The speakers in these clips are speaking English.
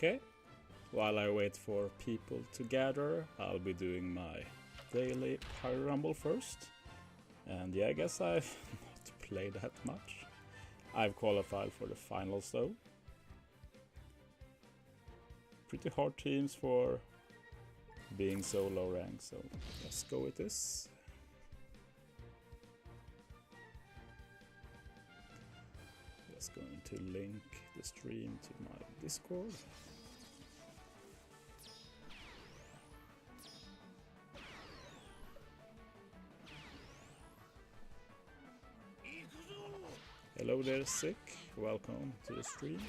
Okay, while I wait for people to gather, I'll be doing my daily Pyro Rumble first. And yeah, I guess I've not played that much. I've qualified for the finals though. Pretty hard teams for being so low rank, so let's go with this. Just going to link the stream to my Discord. Hello there, Sick. Welcome to the stream.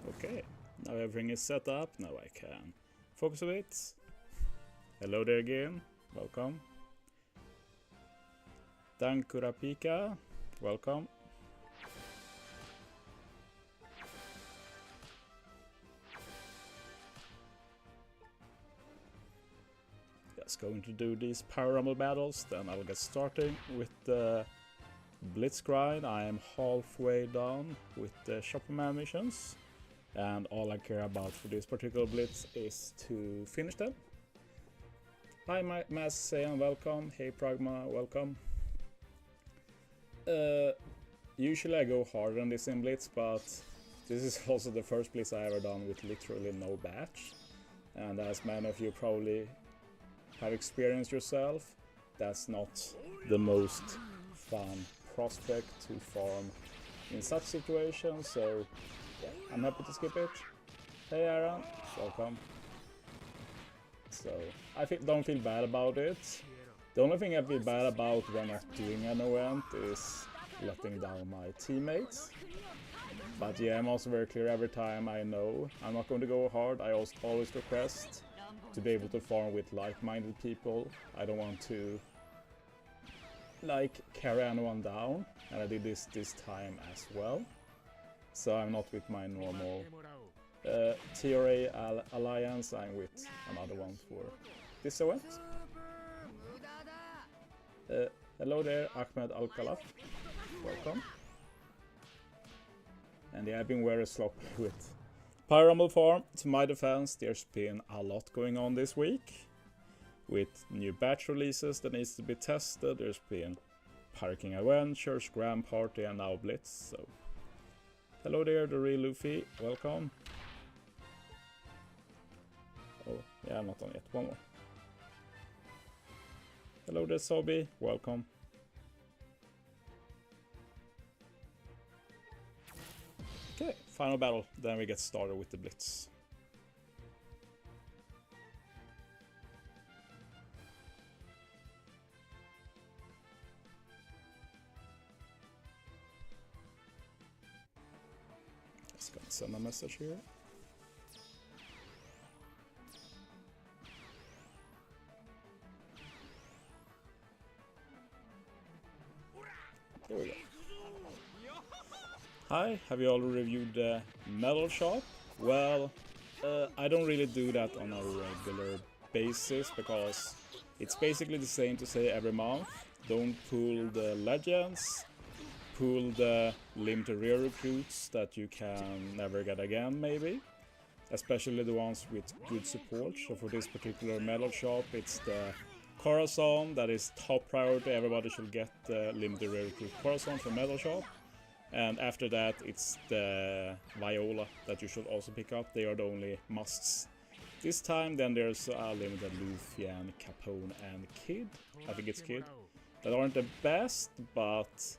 Okay, now everything is set up, now I can focus a bit. Hello there again, welcome. Dankurapika, welcome. Just going to do these Power Rumble battles, then I'll get starting with the Blitz grind. I am halfway done with the Shopperman missions. And all I care about for this particular blitz is to finish them. Hi Mass Saiyan, welcome. Hey Pragma, welcome. Usually I go harder on this in blitz, but this is also the first blitz I ever done with literally no batch. And as many of you probably have experienced yourself, that's not the most fun prospect to farm in such situations, so yeah, I'm happy to skip it. Hey Aaron, welcome. So, I don't feel bad about it. The only thing I feel bad about when not doing an event is letting down my teammates. But yeah, I'm also very clear every time I know I'm not going to go hard. I always request to be able to farm with like-minded people. I don't want to carry anyone down, and I did this time as well. So I'm not with my normal TRA alliance, I'm with another one for this event. Hello there, Ahmed Al-Khalaf, welcome. And yeah, I've been very sloppy with Pyro Rumble farm. To my defense, there's been a lot going on this week. With new batch releases that needs to be tested, there's been Pyro King Adventures, Grand Party, and now Blitz, so hello there, the real Luffy, welcome. Oh, yeah, I'm not on yet, one more. Hello there, Sobi, welcome. Okay, final battle, then we get started with the Blitz. Just gonna send a message here. There we go. Hi, have you all reviewed the medal shop? Well, I don't really do that on a regular basis because it's basically the same to say every month. Don't pull the legends, pull the limited rare recruits that you can never get again, maybe. Especially the ones with good support. So for this particular medal shop, it's the Corazon that is top priority. Everybody should get the limited rare recruit Corazon from medal shop. And after that, it's the Viola that you should also pick up. They are the only musts. This time, then there's a limited Luthien, Capone, and Kid. I think it's Kid. That aren't the best, but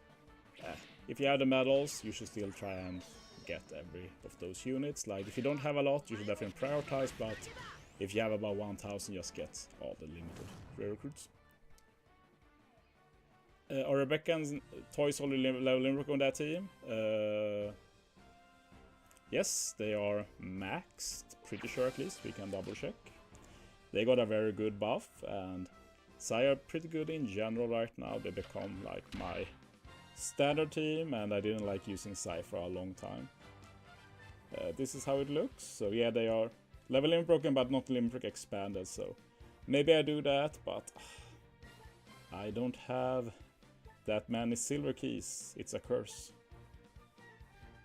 if you have the medals, you should still try and get every of those units. Like, if you don't have a lot, you should definitely prioritize, but if you have about 1000, just get all the limited rare recruits. Are Rebecca and Toys only level Limerick on that team? Yes, they are maxed, pretty sure at least, we can double check. They got a very good buff, and Sai are pretty good in general right now. They become like my standard team, and I didn't like using Sai for a long time. This is how it looks. So yeah, they are level limit broken, but not limit break expanded, so maybe I do that, but I don't have that many silver keys. It's a curse.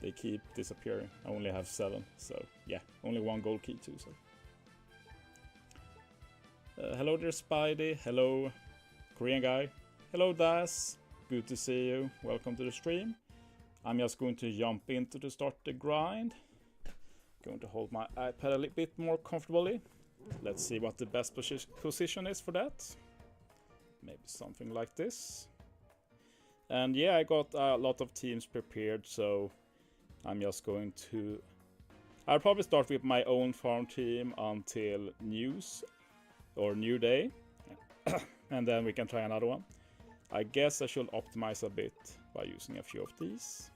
They keep disappearing. I only have 7, so yeah, only 1 gold key too. So hello there, Spidey. Hello, Korean guy. Hello, Das. Good to see you. Welcome to the stream. I'm just going to jump into to start the grind. Going to hold my iPad a little bit more comfortably. Let's see what the best position is for that. Maybe something like this. And yeah, I got a lot of teams prepared, so I'm just going to... I'll probably start with my own farm team until news or new day. And then we can try another one. I guess I should optimize a bit by using a few of these.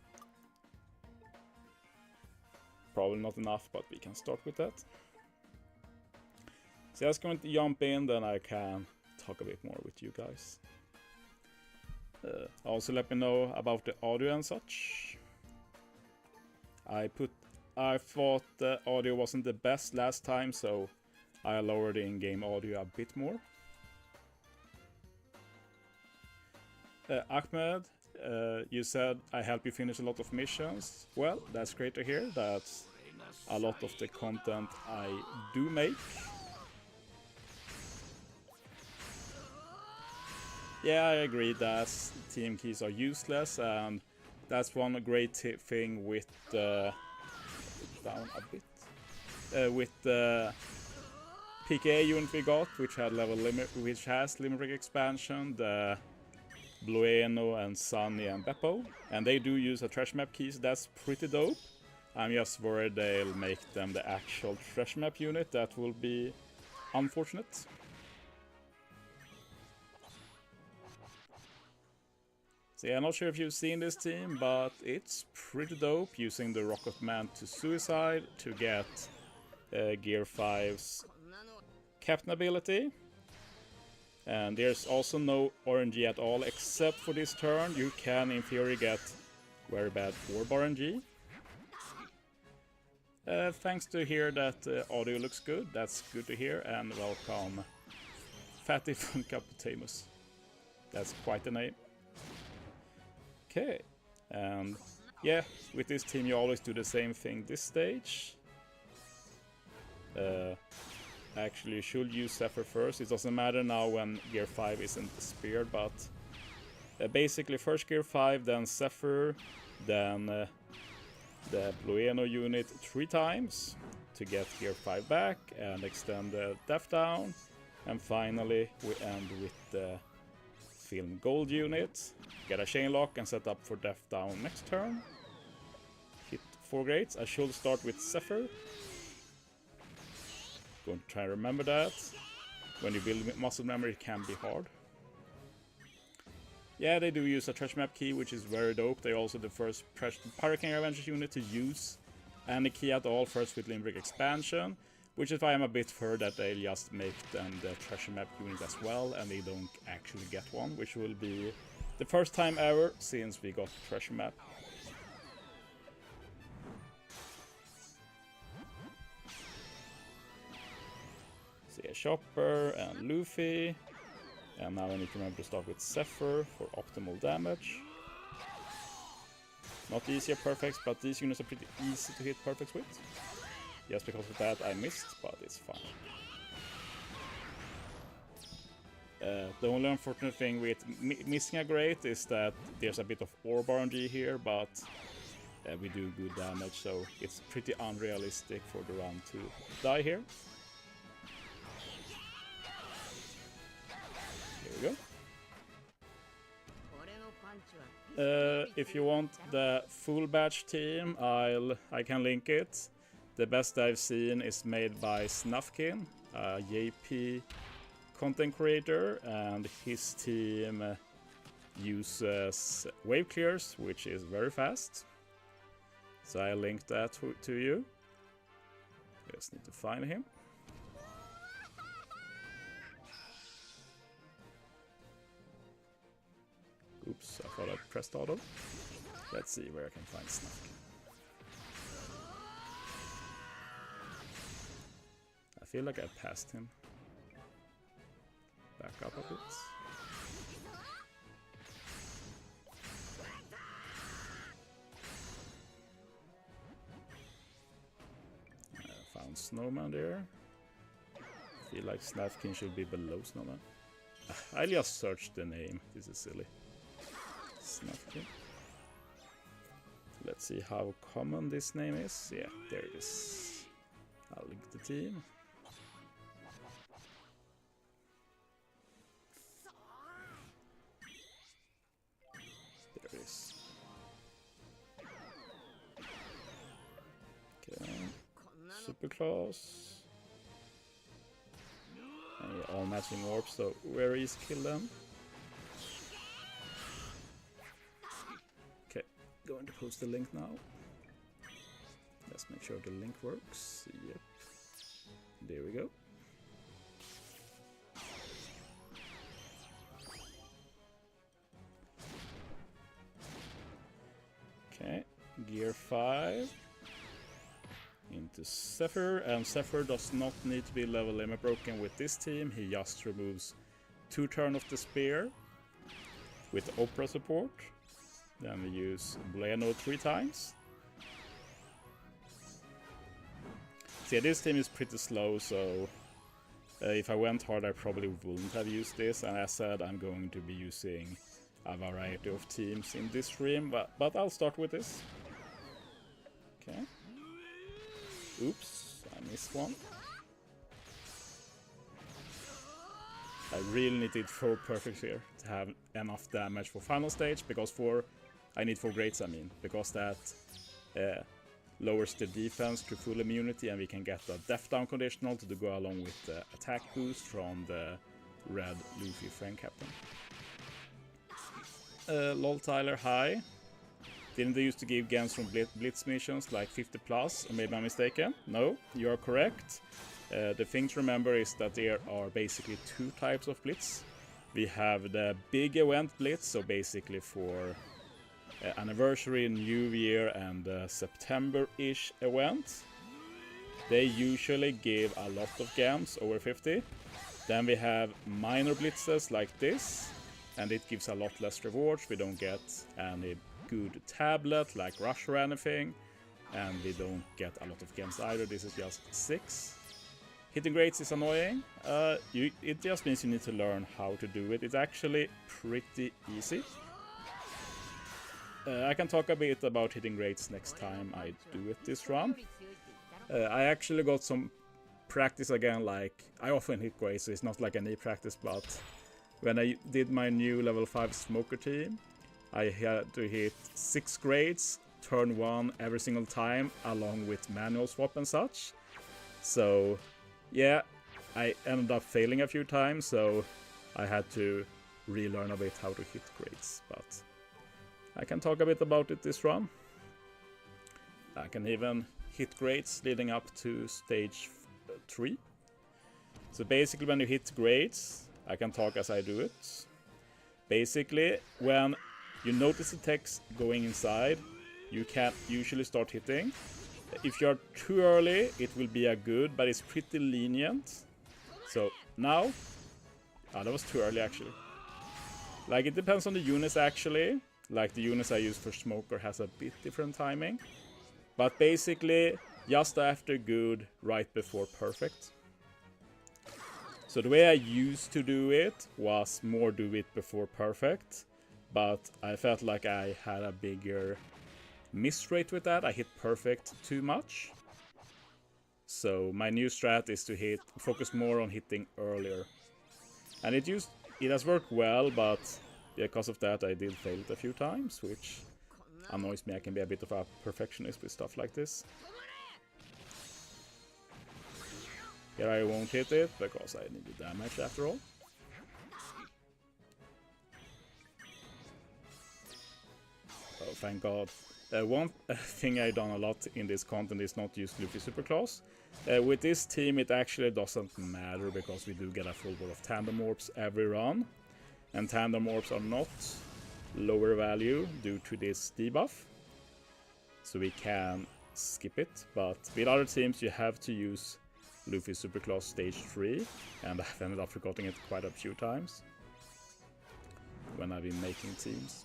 Probably not enough, but we can start with that. So I'm just going to jump in, then I can talk a bit more with you guys. Also let me know about the audio and such. I thought the audio wasn't the best last time, so I lowered the in-game audio a bit more. Ahmed, you said I help you finish a lot of missions. Well, that's great to hear. That's a lot of the content I do make. Yeah, I agree that team keys are useless, and that's one great thing with the down a bit with the PKA unit we got, which had which has limit break expansion, the Blueno and Sunny and Beppo, and they do use a trash map keys. That's pretty dope. I'm just worried they'll make them the actual trash map unit. That will be unfortunate. So yeah, I'm not sure if you've seen this team, but it's pretty dope using the Rocket Man to Suicide to get Gear 5's Captain ability. And there's also no RNG at all, except for this turn. You can, in theory, get very bad orb RNG. Thanks to hear that audio looks good. That's good to hear, and welcome Fatty from Caputamus. That's quite a name. Okay, and yeah, with this team you always do the same thing this stage. Actually, you should use Zephyr first. It doesn't matter now when Gear 5 isn't speared, but basically first Gear 5, then Zephyr, then the Blueno unit 3 times to get Gear 5 back and extend the Death Down. And finally we end with the Film Gold unit, get a chain lock and set up for Death Down next turn. Hit 4 grades. I should start with Zephyr. Going to try and remember that. When you build muscle memory it can be hard. Yeah, they do use a trash map key, which is very dope. They're also the first Hurricane Avengers unit to use any key at all, first with Limbrick expansion, which is why I'm a bit further that they just make them the treasure map unit as well, and they don't actually get one, which will be the first time ever since we got the treasure map. So yeah, Chopper and Luffy. And now I need to remember to start with Zephyr for optimal damage. Not easier perfects, but these units are pretty easy to hit perfects with. Just because of that I missed, but it's fine. The only unfortunate thing with missing a great is that there's a bit of orb RNG here, but we do good damage, so it's pretty unrealistic for the run to die here. Here we go. If you want the full batch team, I can link it. The best I've seen is made by Snufkin, a JP content creator, and his team uses wave clears, which is very fast. So I linked that to you. Just need to find him. Oops, I thought I pressed auto. Let's see where I can find Snuff. I feel like I passed him. Back up a bit. Found Snowman there. Feel like Snafkin should be below Snowman. I just searched the name. This is silly. Snafkin. Let's see how common this name is. Yeah, there it is. I'll link the team. There it is. Okay. Superclass. And all matching orbs, so where is kill them? Okay, going to post the link now. Let's make sure the link works. Yep. There we go. Okay, gear 5. Into Zephyr, and Zephyr does not need to be level limit broken with this team. He just removes 2 turns of the spear with Opera support. Then we use Bueno 3 times. See, this team is pretty slow, so if I went hard I probably wouldn't have used this, and as said, I'm going to be using a variety of teams in this stream, but I'll start with this. Okay. Oops, I missed one. I really needed 4 perfects here to have enough damage for final stage, because I need 4 greats, I mean, because that lowers the defense to full immunity, and we can get a death down conditional to go along with the attack boost from the red Luffy friend captain. Lol Tyler, hi. Didn't they used to give gens from Blitz missions like 50 plus, or maybe I'm mistaken? No, you are correct. The thing to remember is that there are basically 2 types of Blitz. We have the big event Blitz, so basically for anniversary, New Year and September-ish event. They usually give a lot of gens, over 50. Then we have minor Blitzes like this, and it gives a lot less rewards. We don't get any good tablet like Rush or anything, and we don't get a lot of gens either. This is just 6. Hitting greats is annoying. It just means you need to learn how to do it. It's actually pretty easy. I can talk a bit about hitting greats next time I do it this run. I actually got some practice again, like I often hit greats, so it's not like any practice, but when I did my new level 5 smoker team, I had to hit 6 grades, turn 1 every single time, along with manual swap and such. So, yeah, I ended up failing a few times, so I had to relearn a bit how to hit grades. But I can talk a bit about it this run. I can even hit grades leading up to stage 3. So basically, when you hit grades, I can talk as I do it. Basically, when you notice the text going inside, you can usually start hitting. If you're too early, it will be a good, but it's pretty lenient. So now, that was too early actually. Like, it depends on the units actually. Like, the units I use for smoker has a bit different timing. But basically, just after good, right before perfect. So the way I used to do it was more do it before perfect. But I felt like I had a bigger miss rate with that. I hit perfect too much. So my new strat is to focus more on hitting earlier. And it has worked well, but because of that I did fail it a few times, which annoys me. I can be a bit of a perfectionist with stuff like this. Here I won't hit it, because I need the damage after all. Oh, thank God. One thing I've done a lot in this content is not use Luffy Superclass. With this team it actually doesn't matter because we do get a full board of Tandem Orbs every run. And Tandem Orbs are not lower value due to this debuff. So we can skip it, but with other teams you have to use Luffy Superclass stage 3, and I've ended up forgetting it quite a few times when I've been making teams.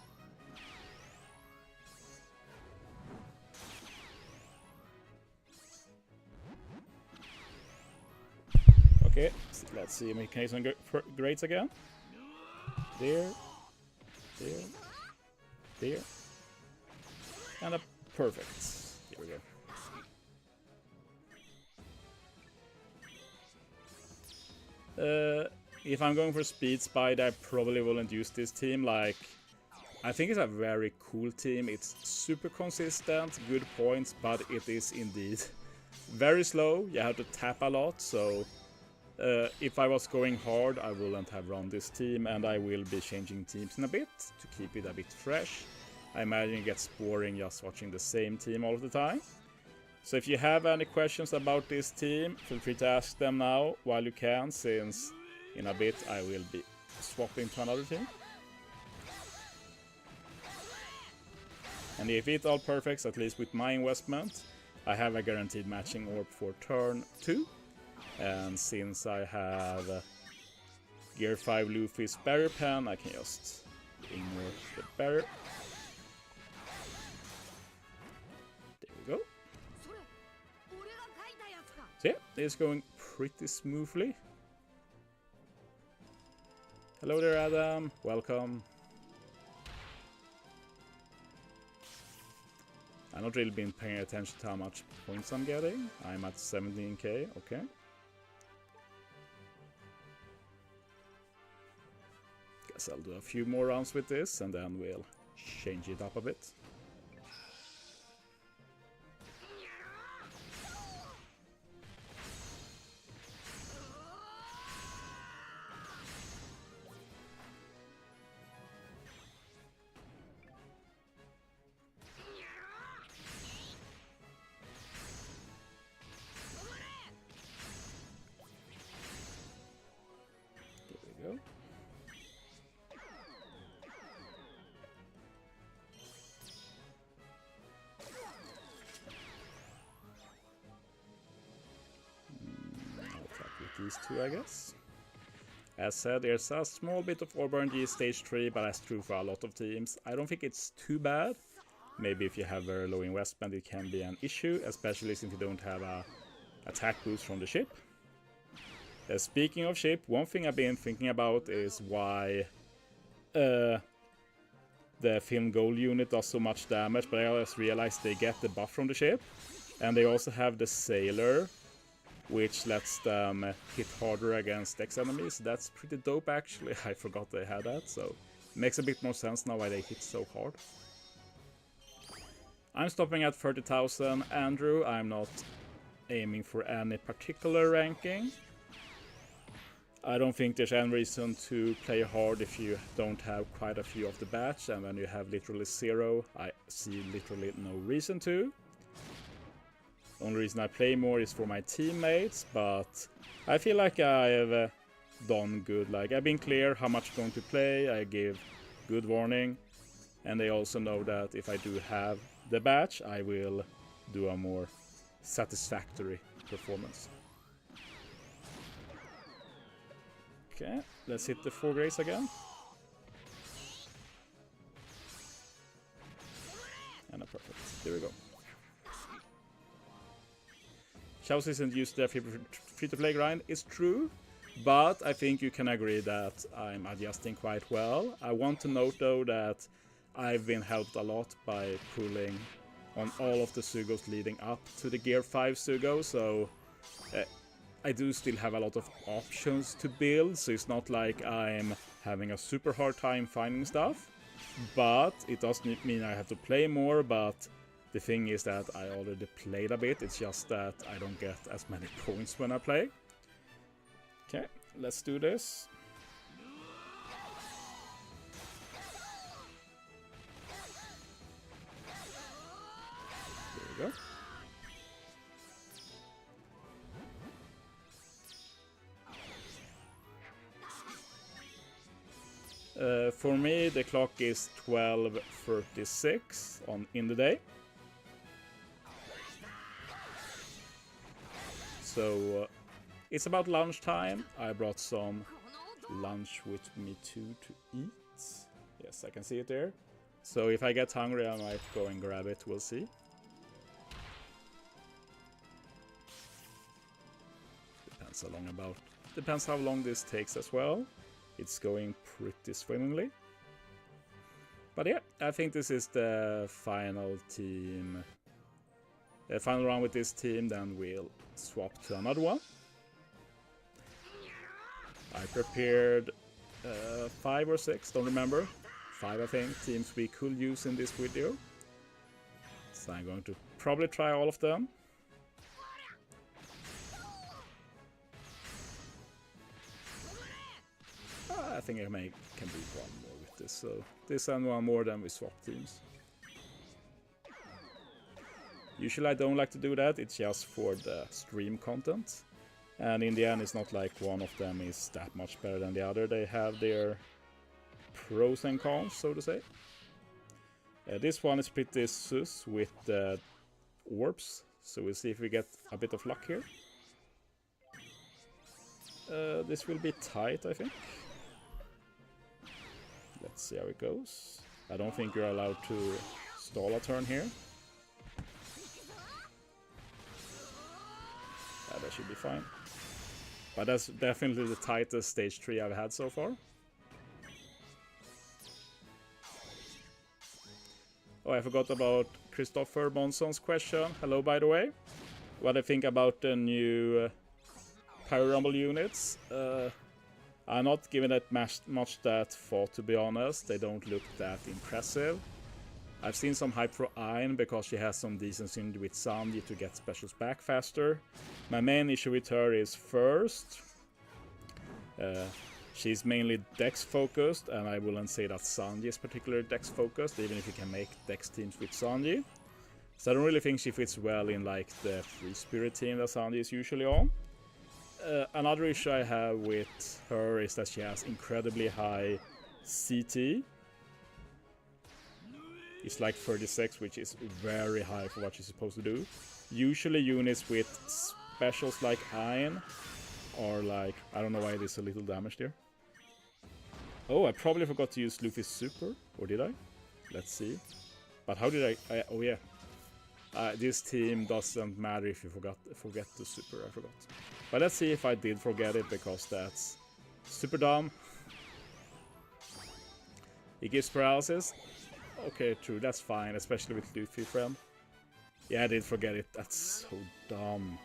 Okay, let's see mechanics grades again. There, and a perfect. Here we go. If I'm going for Speed Spide, I probably wouldn't use this team. Like, I think it's a very cool team. It's super consistent, good points, but it is indeed very slow. You have to tap a lot, so if I was going hard, I wouldn't have run this team, and I will be changing teams in a bit to keep it a bit fresh. I imagine it gets boring just watching the same team all the time. So if you have any questions about this team, feel free to ask them now while you can, since in a bit I will be swapping to another team. And if it's all perfect, at least with my investment, I have a guaranteed matching orb for turn 2. And since I have Gear 5 Luffy's barrier pen, I can just ignore the barrier. There we go. So yeah, it's going pretty smoothly. Hello there, Adam. Welcome. I've not really been paying attention to how much points I'm getting. I'm at 17k, okay. Guess I'll do a few more rounds with this and then we'll change it up a bit. These two, I guess. As said, there's a small bit of orb RNG stage 3, but that's true for a lot of teams. I don't think it's too bad. Maybe if you have very low investment it can be an issue, especially since you don't have a attack boost from the ship. Speaking of ship, one thing I've been thinking about is why the Film Gold unit does so much damage, but I just realized they get the buff from the ship. And they also have the Sailor, which lets them hit harder against X enemies. That's pretty dope actually. I forgot they had that, so it makes a bit more sense now why they hit so hard. I'm stopping at 30,000, Andrew. I'm not aiming for any particular ranking. I don't think there's any reason to play hard if you don't have quite a few of the batch, and when you have literally 0, I see literally no reason to. Only reason I play more is for my teammates, but I feel like I've done good. Like, I've been clear how much I'm going to play, I give good warning, and they also know that if I do have the batch, I will do a more satisfactory performance. Okay, let's hit the 4 grades again. And a perfect. There we go. Chauzu isn't used to their free-to-play grind. It's true, but I think you can agree that I'm adjusting quite well. I want to note though that I've been helped a lot by pulling on all of the Sugos leading up to the Gear 5 Sugo, so I do still have a lot of options to build, so it's not like I'm having a super hard time finding stuff, but it doesn't mean I have to play more. But the thing is that I already played a bit, it's just that I don't get as many points when I play. Okay, let's do this. go. For me, the clock is 12:36 in the day. So it's about lunchtime. I brought some lunch with me too to eat. Yes, I can see it there. So if I get hungry, I might go and grab it. We'll see. Depends how long this takes as well. It's going pretty swimmingly. But yeah, I think this is the final team. The final round with this team, then we'll swap to another one. I prepared 5 or 6, don't remember. 5 I think, teams we could use in this video. So I'm going to probably try all of them. I think I can do one more with this. So this and one more, then we swap teams. Usually I don't like to do that, it's just for the stream content. And in the end it's not like one of them is that much better than the other. They have their pros and cons, so to say. This one is pretty sus with the orbs. So we'll see if we get a bit of luck here. This will be tight, I think. Let's see how it goes. I don't think you're allowed to stall a turn here. Yeah, that should be fine. But that's definitely the tightest stage 3 I've had so far. Oh, I forgot about Christopher Bonson's question. Hello, by the way. What I think about the new Power Rumble units. I'm not giving it much that thought, to be honest. They don't look that impressive. I've seen some hype for Ayn because she has some decent synergy with Sanji to get specials back faster. My main issue with her is first, she's mainly Dex focused, and I wouldn't say that Sanji is particularly Dex focused, even if you can make Dex teams with Sanji. So I don't really think she fits well in like the Free Spirit team that Sanji is usually on. Another issue I have with her is that she has incredibly high CT. It's like 36, which is very high for what she's supposed to do. Usually units with specials like Ayn are like, I don't know why there's a little damage there. Oh, I probably forgot to use Luffy's super, or did I? Let's see. But how did I oh yeah. This team doesn't matter if you forget the super, I forgot. But let's see if I did forget it, because that's super dumb. It gives paralysis. Okay, true, that's fine, especially with Luffy friend. Yeah, I did forget it, that's so dumb.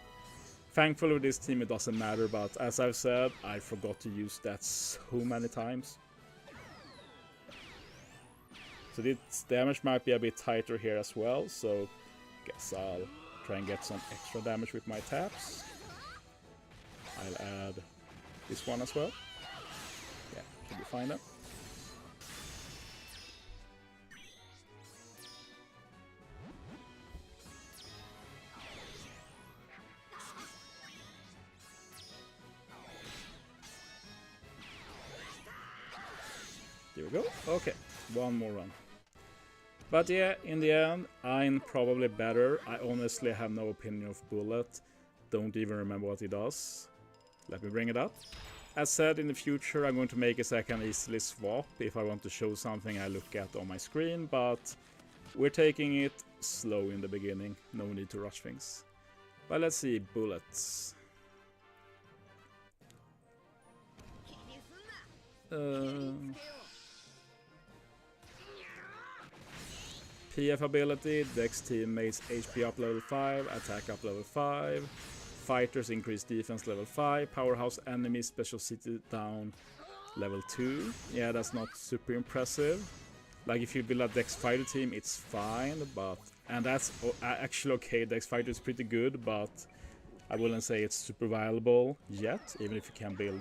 Thankfully with this team it doesn't matter, but as I've said, I forgot to use that so many times. So this damage might be a bit tighter here as well, so guess I'll try and get some extra damage with my taps. I'll add this one as well. Yeah, should be fine then. There we go. Okay, one more run. But yeah, in the end, I'm probably better. I honestly have no opinion of Bullet. Don't even remember what he does. Let me bring it up. As said, in the future I'm going to make it so I can easily swap if I want to show something I look at on my screen, but we're taking it slow in the beginning. No need to rush things. But let's see, bullets. PF ability, Dex teammates HP up level 5, attack up level 5, fighters increase defense level 5, powerhouse enemies special city down level 2. Yeah, that's not super impressive. Like if you build a Dex fighter team, it's fine, but and that's actually okay. Dex fighter is pretty good, but I wouldn't say it's super viable yet, even if you can build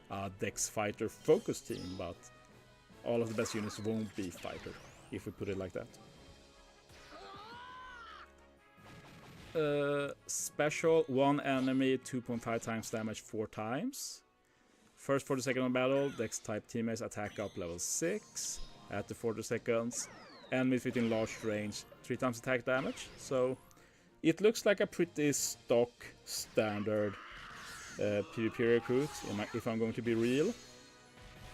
a Dex fighter focus team, but all of the best units won't be fighter, if we put it like that. Special, one enemy, 2.5 times damage 4 times. First 40 seconds of battle, Dex type teammates attack up level 6. After 40 seconds, enemies within large range, 3 times attack damage. So it looks like a pretty stock standard PvP recruit, if I'm going to be real.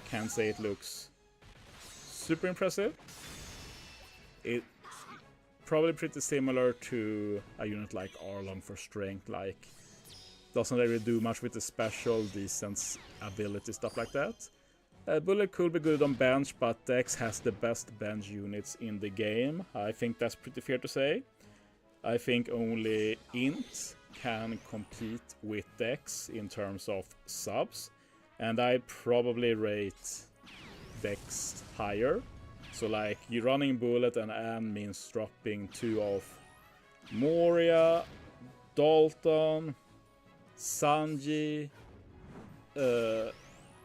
Can't say it looks super impressive. It probably pretty similar to a unit like Arlong for strength, like doesn't really do much with the special, decent ability, stuff like that. Bullet could be good on bench, but Dex has the best bench units in the game. I think that's pretty fair to say. I think only Int can compete with Dex in terms of subs, and I probably rate Dex higher. So like, you running Bullet and Ann means dropping 2 of Moria, Dalton, Sanji,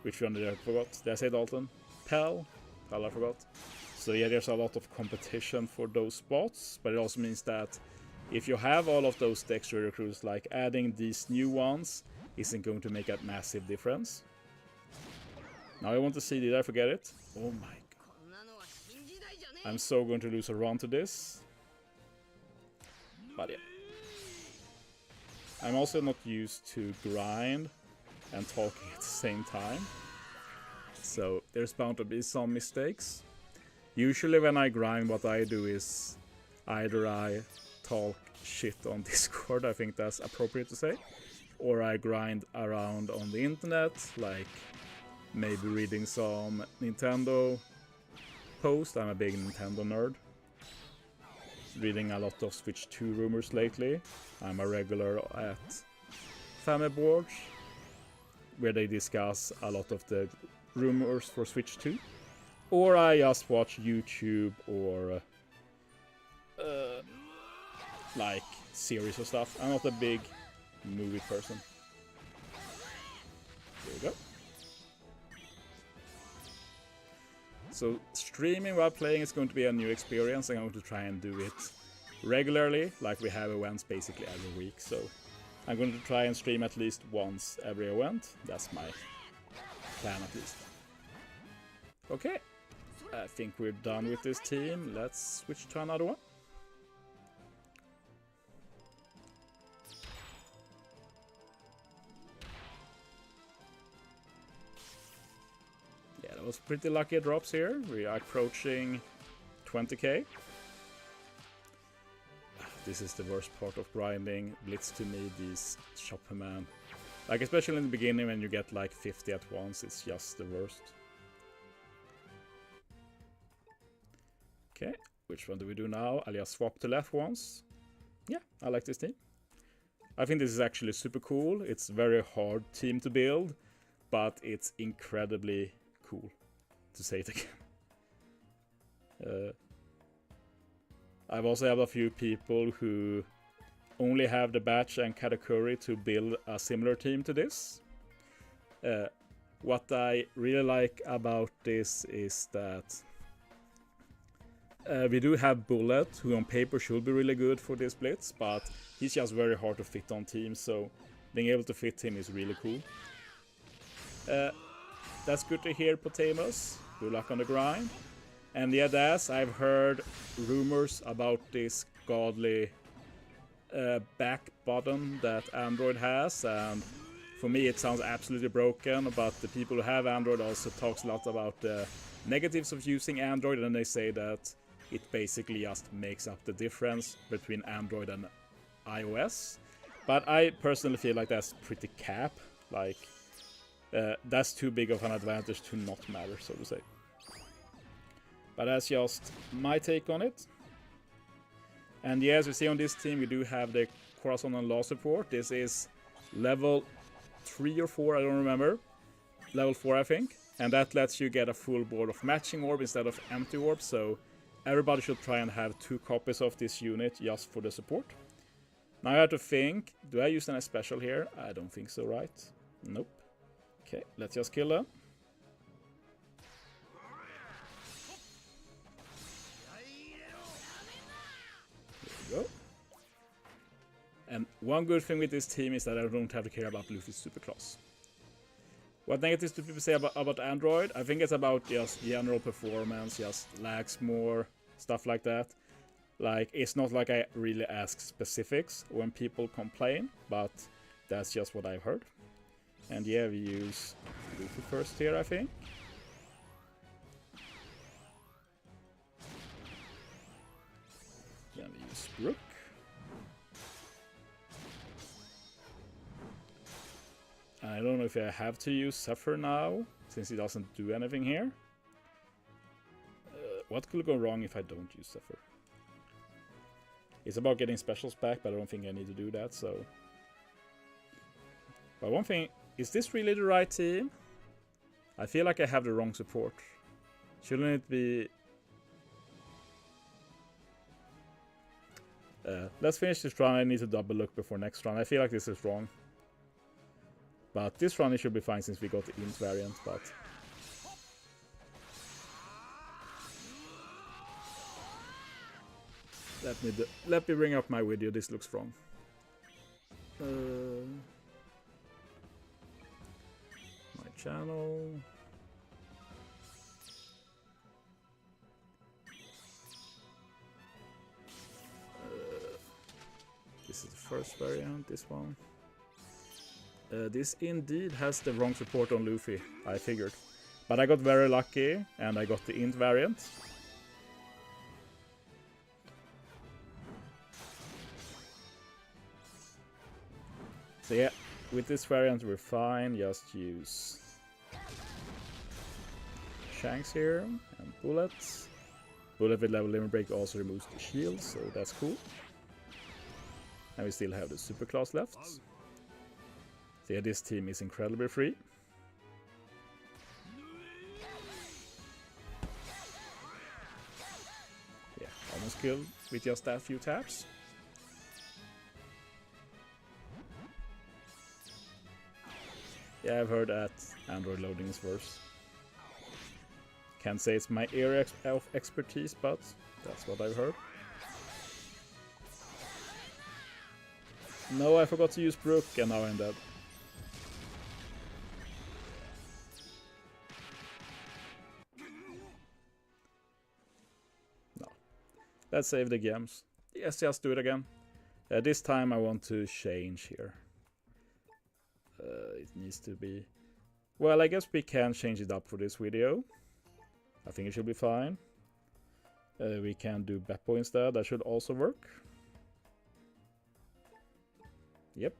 which one did I forgot? Did I say Dalton? Pell I forgot. So yeah, there's a lot of competition for those spots, but it also means that if you have all of those extra recruits, like adding these new ones isn't going to make a massive difference. Now I want to see, did I forget it? Oh my god. I'm so going to lose a run to this. But yeah. I'm also not used to grind and talking at the same time. So there's bound to be some mistakes. Usually when I grind, what I do is either I talk shit on Discord, I think that's appropriate to say, or I grind around on the internet, like maybe reading some Nintendo posts. I'm a big Nintendo nerd. Reading a lot of Switch 2 rumors lately. I'm a regular at family boards where they discuss a lot of the rumors for Switch 2. Or I just watch YouTube or like series or stuff. I'm not a big movie person. There we go. So streaming while playing is going to be a new experience. I'm going to try and do it regularly, like we have events basically every week. So I'm going to try and stream at least once every event. That's my plan at least. Okay, I think we're done with this team. Let's switch to another one. Yeah, that was pretty lucky drops here. We are approaching 20k. This is the worst part of grinding Blitz to me, these shopper man. Like especially in the beginning when you get like 50 at once, it's just the worst. Okay, which one do we do now? I'll just swap to left once. Yeah, I like this team. I think this is actually super cool. It's a very hard team to build, but it's incredibly cool, to say it again. I've also had a few people who only have the Batch and Katakuri to build a similar team to this. What I really like about this is that we do have Bullet, who on paper should be really good for this Blitz, but he's just very hard to fit on teams, so being able to fit him is really cool. That's good to hear, Potamos. Good luck on the grind. And yeah, Das, I've heard rumors about this godly back button that Android has, and for me it sounds absolutely broken, but the people who have Android also talks a lot about the negatives of using Android, and they say that it basically just makes up the difference between Android and iOS. But I personally feel like that's pretty cap, like that's too big of an advantage to not matter, so to say. But that's just my take on it. And yeah, as you see on this team, we do have the Corazon and Law support. This is level 3 or 4, I don't remember. Level 4, I think. And that lets you get a full board of matching orb instead of empty orb. So everybody should try and have 2 copies of this unit just for the support. Now I have to think, do I use any special here? I don't think so, right? Nope. Okay, let's just kill them. Go. And one good thing with this team is that I don't have to care about Luffy's superclass. What negatives do people say about Android? I think it's about just general performance, just lags more, stuff like that. Like, it's not like I really ask specifics when people complain, but that's just what I've heard. And yeah, we use Luffy first here, I think. Then we use Brook. I don't know if I have to use Zephyr now, since he doesn't do anything here. What could go wrong if I don't use Zephyr? It's about getting specials back, but I don't think I need to do that, so... But one thing, is this really the right team? I feel like I have the wrong support. Shouldn't it be... let's finish this run. I need to double look before next run. I feel like this is wrong. But this run it should be fine since we got the int variant, but... Let me bring up my video, this looks wrong. My channel... this is the first variant, this one. This indeed has the wrong support on Luffy, I figured. But I got very lucky, and I got the int variant. So yeah, with this variant we're fine, just use Shanks here, and bullets. Bullet with level limit break also removes the shield, so that's cool. And we still have the superclass left. So yeah, this team is incredibly free. Yeah, almost killed with just that few taps. Yeah, I've heard that Android loading is worse. Can't say it's my area of expertise, but that's what I've heard. No, I forgot to use Brook, and now I'm dead. No. Let's save the gems. Yes, just do it again. This time I want to change here. It needs to be... Well, I guess we can change it up for this video. I think it should be fine. We can do Beppo instead, that should also work. Yep.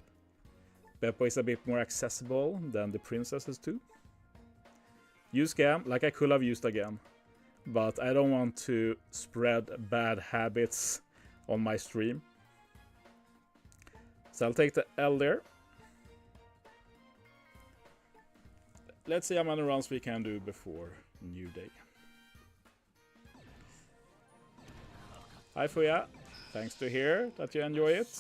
Beppo is a bit more accessible than the princesses too. Use Gam, like I could have used again. But I don't want to spread bad habits on my stream. So I'll take the L there. Let's see how many rounds we can do before New Day. Hi Fuya, thanks to hear that you enjoy it.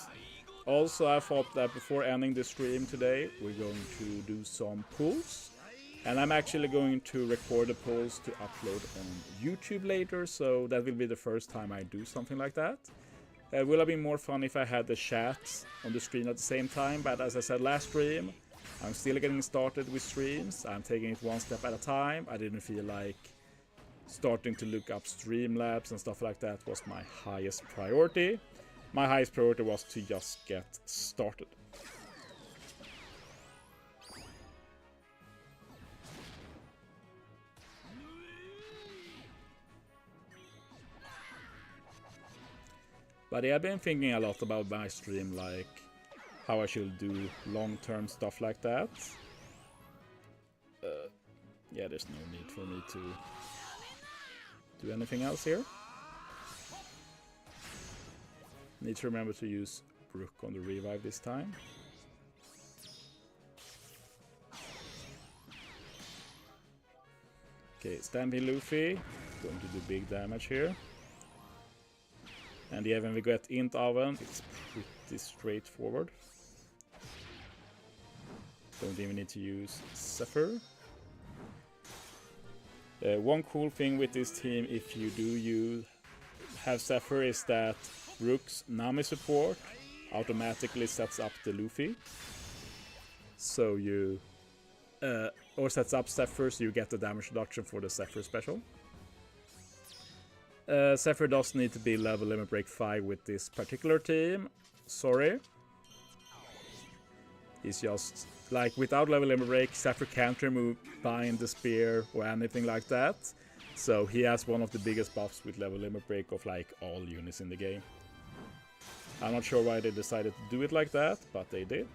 Also, I thought that before ending the stream today, we're going to do some pulls. And I'm actually going to record the pulls to upload on YouTube later, so that will be the first time I do something like that. It would have been more fun if I had the chat on the stream at the same time, but as I said last stream, I'm still getting started with streams. I'm taking it one step at a time. I didn't feel like starting to look up Streamlabs and stuff like that was my highest priority. My highest priority was to just get started. But yeah, I've been thinking a lot about my stream, like how I should do long-term stuff like that. Yeah, there's no need for me to do anything else here. Need to remember to use Brook on the revive this time. Okay, Stampede Luffy, going to do big damage here. And yeah, when we get int oven, it's pretty straightforward. Don't even need to use Zephyr. One cool thing with this team, if you do have Zephyr, is that Brook's Nami support automatically sets up the Luffy. So you... or sets up Zephyr, so you get the damage reduction for the Zephyr special. Zephyr does need to be level limit break 5 with this particular team. Sorry. He's just... like, without level limit break, Zephyr can't remove Bind, the Spear, or anything like that. So he has one of the biggest buffs with level limit break of like all units in the game. I'm not sure why they decided to do it like that, but they did.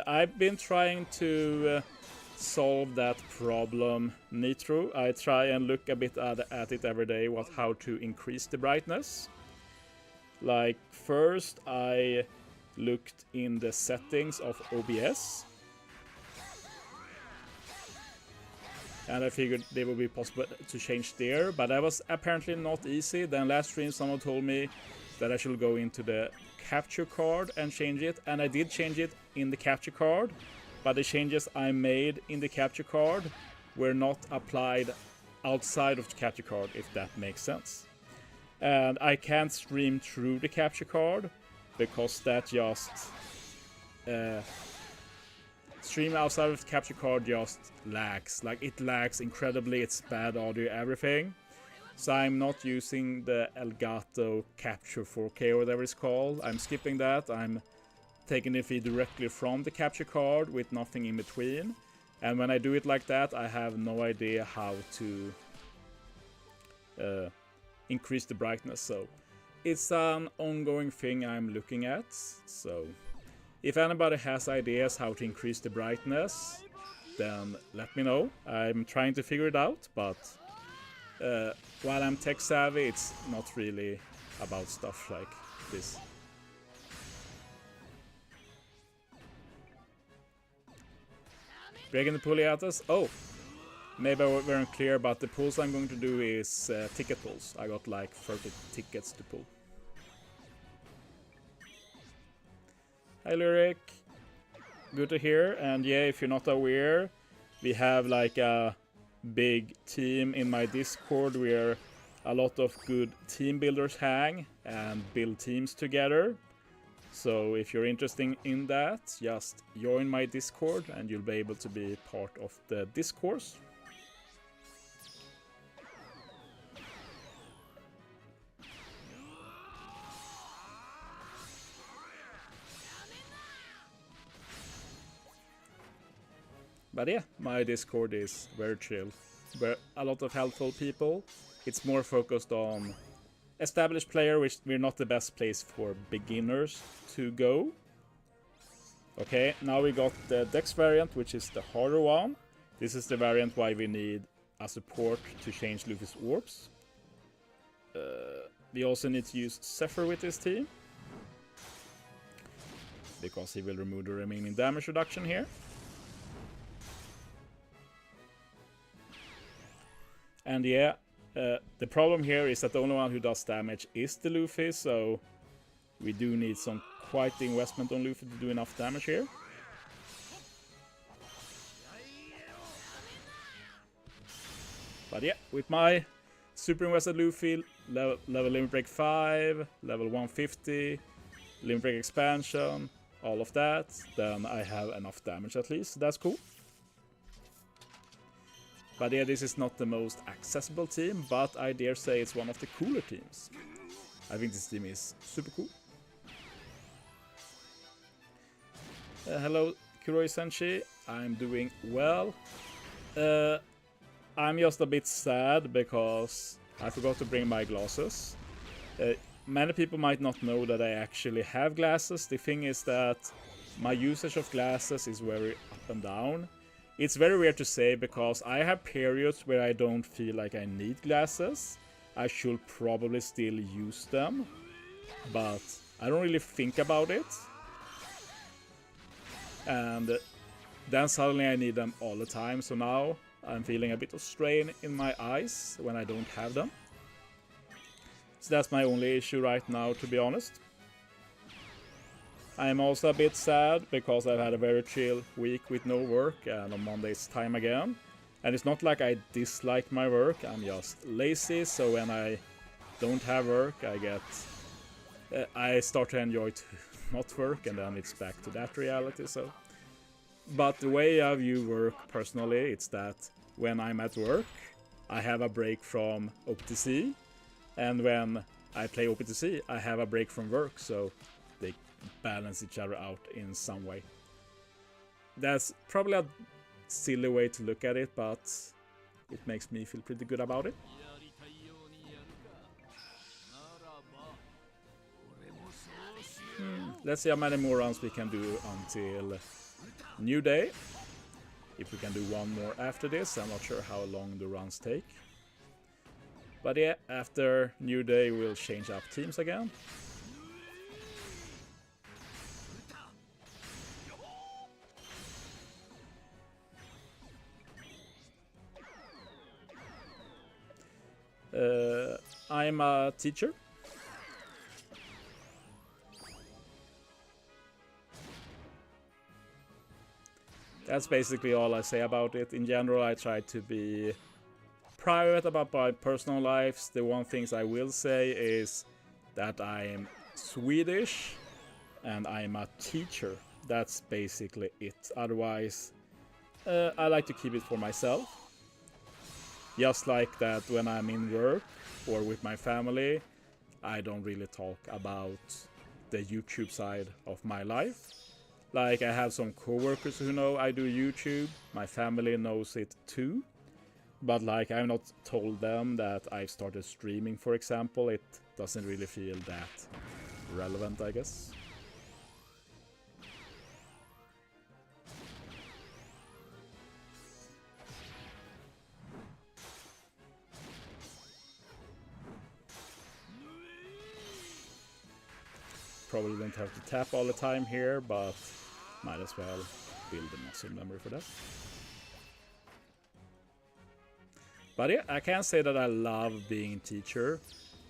I've been trying to solve that problem, Nitro. I try and look a bit at it every day, how to increase the brightness. Like, first I looked in the settings of OBS. And I figured they would be possible to change there, but that was apparently not easy. Then last stream someone told me that I should go into the capture card and change it, and I did change it in the capture card, but the changes I made in the capture card were not applied outside of the capture card, if that makes sense. And I can't stream through the capture card because that just stream outside of the capture card just lags. Like, it lags incredibly, it's bad audio, everything. So I'm not using the Elgato Capture 4K or whatever it's called. I'm skipping that. I'm taking the feed directly from the capture card with nothing in between. And when I do it like that, I have no idea how to increase the brightness. So it's an ongoing thing I'm looking at. So if anybody has ideas how to increase the brightness, then let me know. I'm trying to figure it out, but while I'm tech savvy, it's not really about stuff like this. Breaking the Puliatas. Oh, maybe I weren't clear, but the pulls I'm going to do is ticket pulls. I got like 30 tickets to pull. Hi Lyric, good to hear. And yeah, if you're not aware, we have like a big team in my Discord where a lot of good team builders hang and build teams together. So if you're interested in that, just join my Discord and you'll be able to be part of the discourse. But yeah, my Discord is very chill. We're a lot of helpful people. It's more focused on established player, which we're not the best place for beginners to go. Okay, now we got the Dex variant, which is the harder one. This is the variant why we need a support to change Luffy's orbs. We also need to use Zephyr with this team, because he will remove the remaining damage reduction here. And yeah, the problem here is that the only one who does damage is the Luffy, so we do need some quite the investment on Luffy to do enough damage here. But yeah, with my super invested Luffy, level limit break 5, level 150, limit break expansion, all of that, then I have enough damage at least, so that's cool. But yeah, this is not the most accessible team, but I dare say it's one of the cooler teams. I think this team is super cool. Hello, Kuroi Senshi. I'm doing well. I'm just a bit sad because I forgot to bring my glasses. Many people might not know that I actually have glasses. The thing is that my usage of glasses is very up and down. It's very weird to say because I have periods where I don't feel like I need glasses. I should probably still use them, but I don't really think about it. And then suddenly I need them all the time, so now I'm feeling a bit of strain in my eyes when I don't have them. So that's my only issue right now, to be honest. I'm also a bit sad because I've had a very chill week with no work, and on Monday it's time again. And it's not like I dislike my work, I'm just lazy, so when I don't have work, I start to enjoy to not work, and then it's back to that reality. So, but the way I view work personally, it's that when I'm at work, I have a break from OPTC, and when I play OPTC, I have a break from work, so they balance each other out in some way. That's probably a silly way to look at it, but it makes me feel pretty good about it. Let's see how many more runs we can do until New Day. If we can do one more after this, I'm not sure how long the runs take. But yeah, after New Day we'll change up teams again. I'm a teacher. That's basically all I say about it. In general, I try to be private about my personal lives. The one things I will say is that I'm Swedish and I'm a teacher. That's basically it. Otherwise, I like to keep it for myself. Just like that when I'm in work or with my family, I don't really talk about the YouTube side of my life. Like, I have some coworkers who know I do YouTube. My family knows it too. But like, I've not told them that I've started streaming, for example. It doesn't really feel that relevant, I guess. Probably don't have to tap all the time here, but might as well build a muscle memory for that. But yeah, I can say that I love being teacher.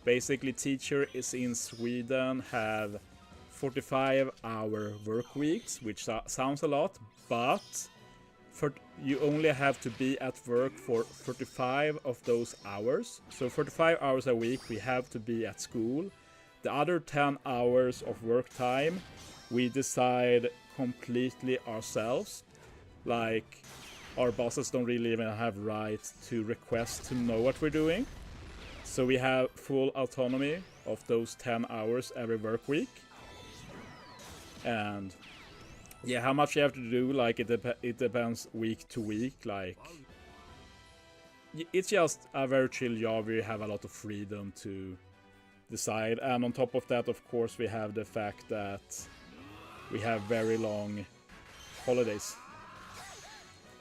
Basically, teacher is in Sweden have 45-hour work weeks, which sounds a lot, but you only have to be at work for 35 of those hours. So 45 hours a week we have to be at school. The other 10 hours of work time we decide completely ourselves. Like, our bosses don't really even have right to request to know what we're doing. So we have full autonomy of those 10 hours every work week. And yeah, how much you have to do, like, it depends week to week. Like, it's just a very chill job where you have a lot of freedom to decide. And on top of that, of course, we have the fact that we have very long holidays.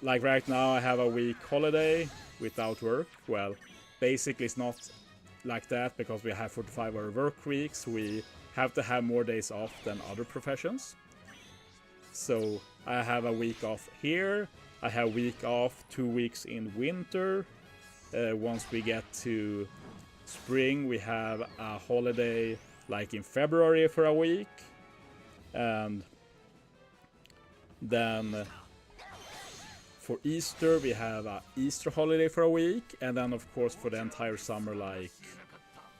Like right now I have a week holiday without work. Well, basically it's not like that because we have 45-hour work weeks. We have to have more days off than other professions. So I have a week off here. I have a week off 2 weeks in winter. Once we get to spring, we have a holiday like in February for a week. And then for Easter we have a Easter holiday for a week, and then of course for the entire summer, like,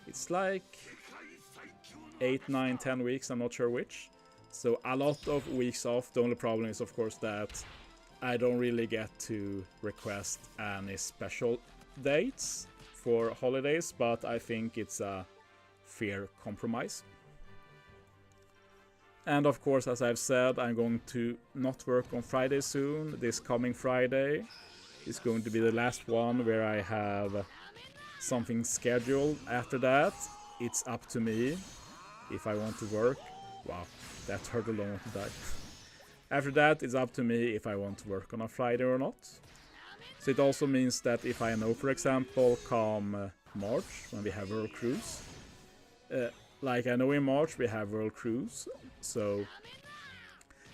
it's like 8, 9, 10 weeks, I'm not sure which. So a lot of weeks off. The only problem is of course that I don't really get to request any special dates for holidays, but I think it's a fair compromise. And of course, as I've said, I'm going to not work on Friday soon. This coming Friday is going to be the last one where I have something scheduled. After that, it's up to me if I want to work. Wow, that hurt a lot to die. After that, it's up to me if I want to work on a Friday or not. So it also means that if I know, for example, come March, when we have World Cruise, like I know in March we have World Cruise, so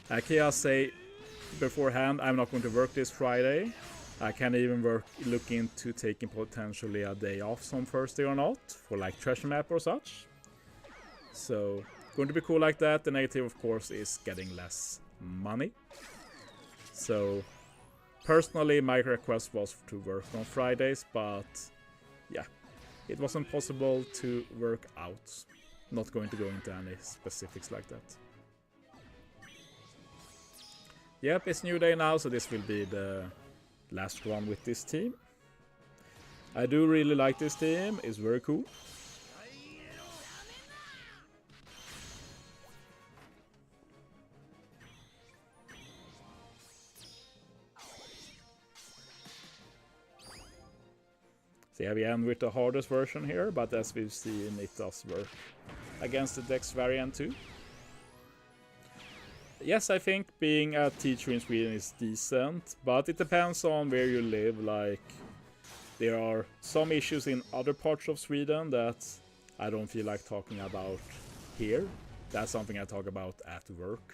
I can just say beforehand I'm not going to work this Friday. I can even look into taking potentially a day off some Thursday or not, for like treasure map or such. So going to be cool like that. The negative of course is getting less money. So Personally, my request was to work on Fridays, but yeah, it wasn't possible to work out. Not going to go into any specifics like that. Yep, it's new day now, so this will be the last one with this team. I do really like this team, it's very cool. So yeah, we end with the hardest version here, but as we've seen, it does work against the Dex variant too. Yes, I think being a teacher in Sweden is decent, but it depends on where you live. Like, there are some issues in other parts of Sweden that I don't feel like talking about here. That's something I talk about at work.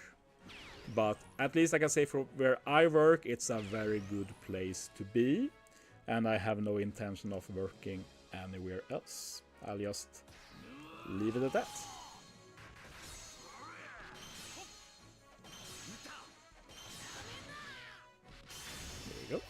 But at least I can say for where I work, it's a very good place to be. And I have no intention of working anywhere else. I'll just leave it at that. There you go.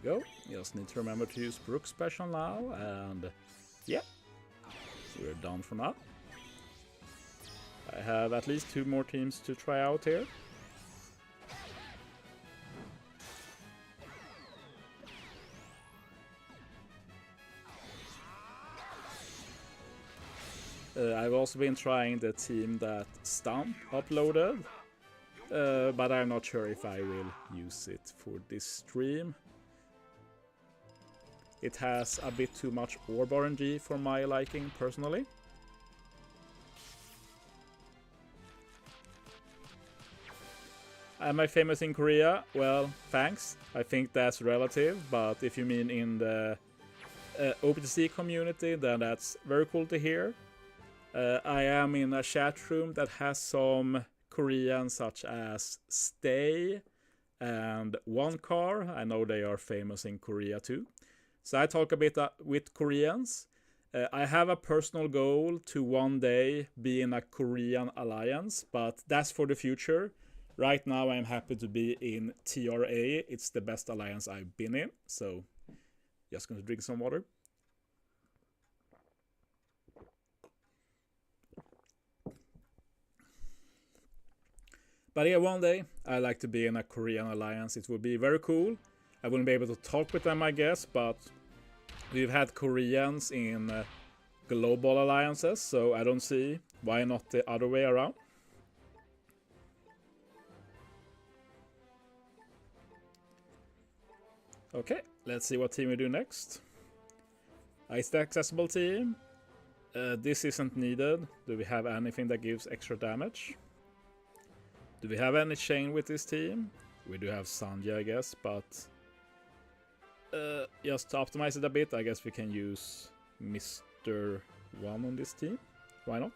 Go. Just need to remember to use Brook special now, and yeah, we're done for now. I have at least 2 more teams to try out here. I've also been trying the team that Stump uploaded, but I'm not sure if I will use it for this stream. It has a bit too much orb RNG for my liking, personally. Am I famous in Korea? Well, thanks. I think that's relative, but if you mean in the OPTC community, then that's very cool to hear. I am in a chat room that has some Koreans such as Stay and One Car. I know they are famous in Korea too. So I talk a bit with Koreans. I have a personal goal to one day be in a Korean alliance, but that's for the future. Right now I'm happy to be in TRA. It's the best alliance I've been in. So just going to drink some water. But yeah, one day I like to be in a Korean alliance. It would be very cool. I wouldn't be able to talk with them, I guess, but we've had Koreans in global alliances, so I don't see why not the other way around. Okay, let's see what team we do next. Ice accessible team. This isn't needed. Do we have anything that gives extra damage? Do we have any chain with this team? We do have Sanjay, I guess, but just to optimize it a bit, I guess we can use Mr. 1 on this team. Why not?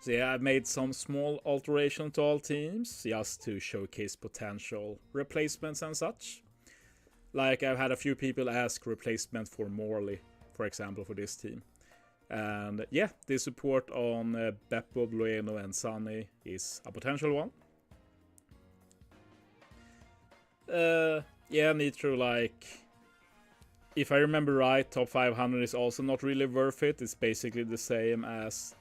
So yeah, I've made some small alteration to all teams just to showcase potential replacements and such. Like I've had a few people ask replacement for Morley, for example, for this team. And yeah, the support on Beppo, Blueno and Sunny is a potential one. Yeah, Nitro, like, if I remember right, top 500 is also not really worth it. It's basically the same as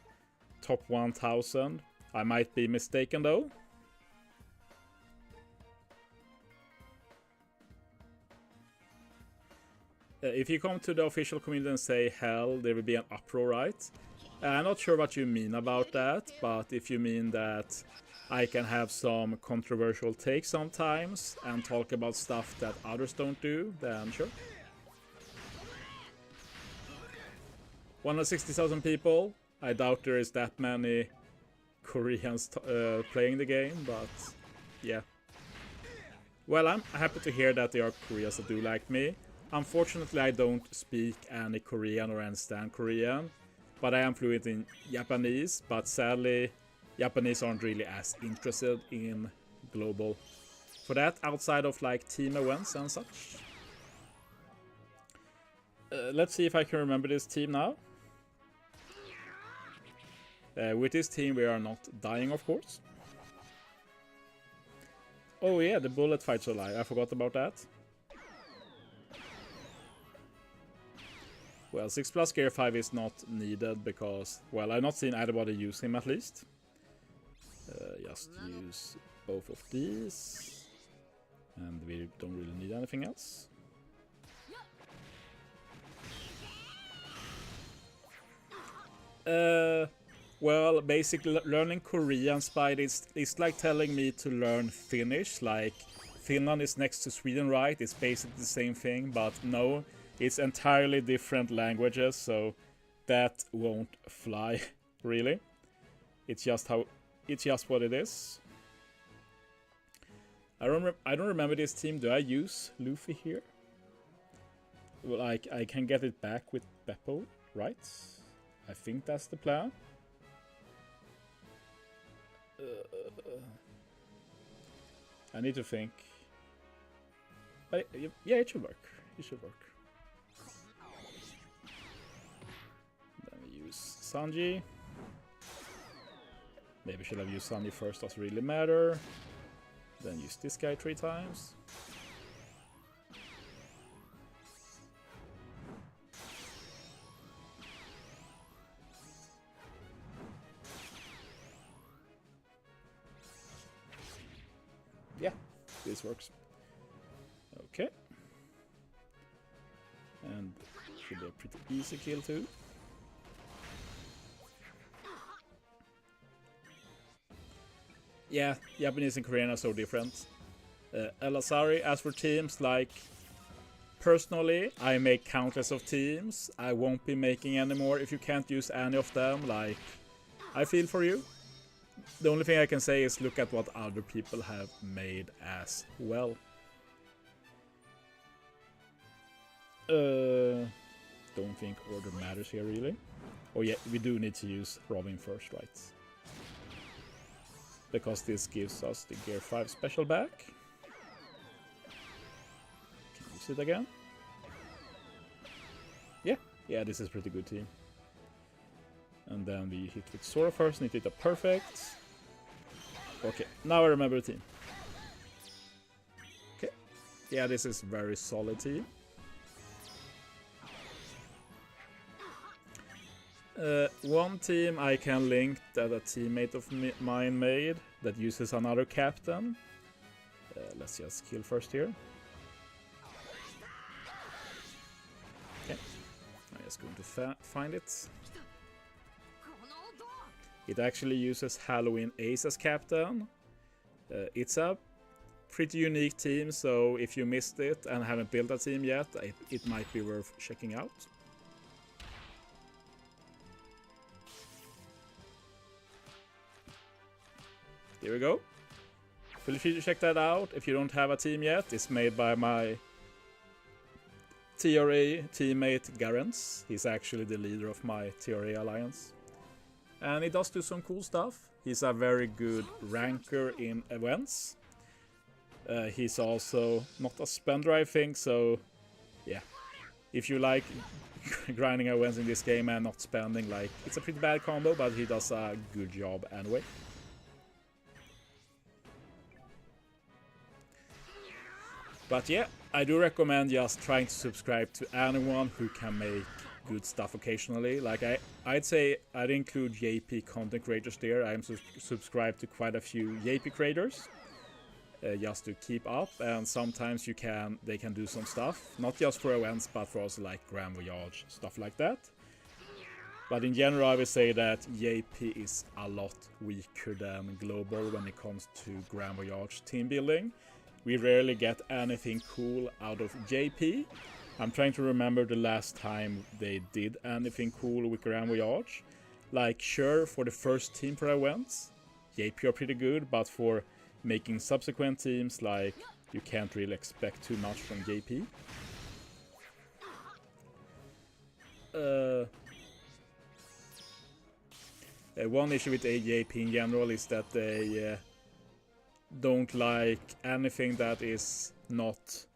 top 1000. I might be mistaken though. If you come to the official community and say hell, there will be an uproar, right? I'm not sure what you mean about that, but if you mean that I can have some controversial takes sometimes and talk about stuff that others don't do, then sure. 160,000 people. I doubt there is that many Koreans playing the game, but yeah. Well, I'm happy to hear that there are Koreans that do like me. Unfortunately, I don't speak any Korean or understand Korean, but I am fluent in Japanese, but sadly, Japanese aren't really as interested in global for that, outside of like team events and such. Let's see if I can remember this team now. With this team we are not dying, of course. Oh yeah, the bullet fights are live. I forgot about that. Well, 6+ Gear 5 is not needed because, well, I've not seen anybody use him at least. Just use both of these. And we don't really need anything else. Well, basically learning Korean Spite is like telling me to learn Finnish. Like, Finland is next to Sweden, right? It's basically the same thing, but no. It's entirely different languages, so that won't fly, really. It's just what it is. I don't remember this team. Do I use Luffy here? Well, I can get it back with Beppo, right? I think that's the plan. I need to think. But yeah, it should work. It should work. Then we use Sanji. Maybe should have used Sanji first, doesn't really matter. Then use this guy 3 times. Yeah, this works. Okay. And should be a pretty easy kill too. Yeah, Japanese and Korean are so different. Elasari, as for teams, like, personally, I make countless of teams. I won't be making any more if you can't use any of them. Like, I feel for you. The only thing I can say is look at what other people have made as well. Don't think order matters here, really. Oh yeah, we do need to use Robin first, right? Because this gives us the Gear 5 special back. Can we use it again? Yeah, this is pretty good team. And then we hit with Sora first, and it did a perfect. Okay, now I remember the team. Okay, yeah, this is very solid team. One team I can link that a teammate of mine made that uses another captain. Let's just kill first here. Okay, I'm just going to find it. It actually uses Halloween Ace as captain. It's a pretty unique team, so if you missed it and haven't built a team yet, it might be worth checking out. Here we go. Feel free to check that out if you don't have a team yet. It's made by my TRA teammate Garance. He's actually the leader of my TRA alliance. And he does do some cool stuff. He's a very good ranker in events. He's also not a spender, I think, so yeah. If you like grinding events in this game and not spending, like, it's a pretty bad combo, but he does a good job anyway. But yeah, I do recommend just trying to subscribe to anyone who can make good stuff occasionally. Like, I'd say I'd include JP content creators there. I'm subscribed to quite a few JP creators just to keep up, and sometimes they can do some stuff, not just for events but for also like Grand Voyage, stuff like that. But in general, I would say that JP is a lot weaker than Global when it comes to Grand Voyage team building. We rarely get anything cool out of JP. I'm trying to remember the last time they did anything cool with Grand Voyage. Like, sure, for the first team for events, JP are pretty good, but for making subsequent teams, like, you can't really expect too much from JP. One issue with AJP in general is that they don't like anything that is not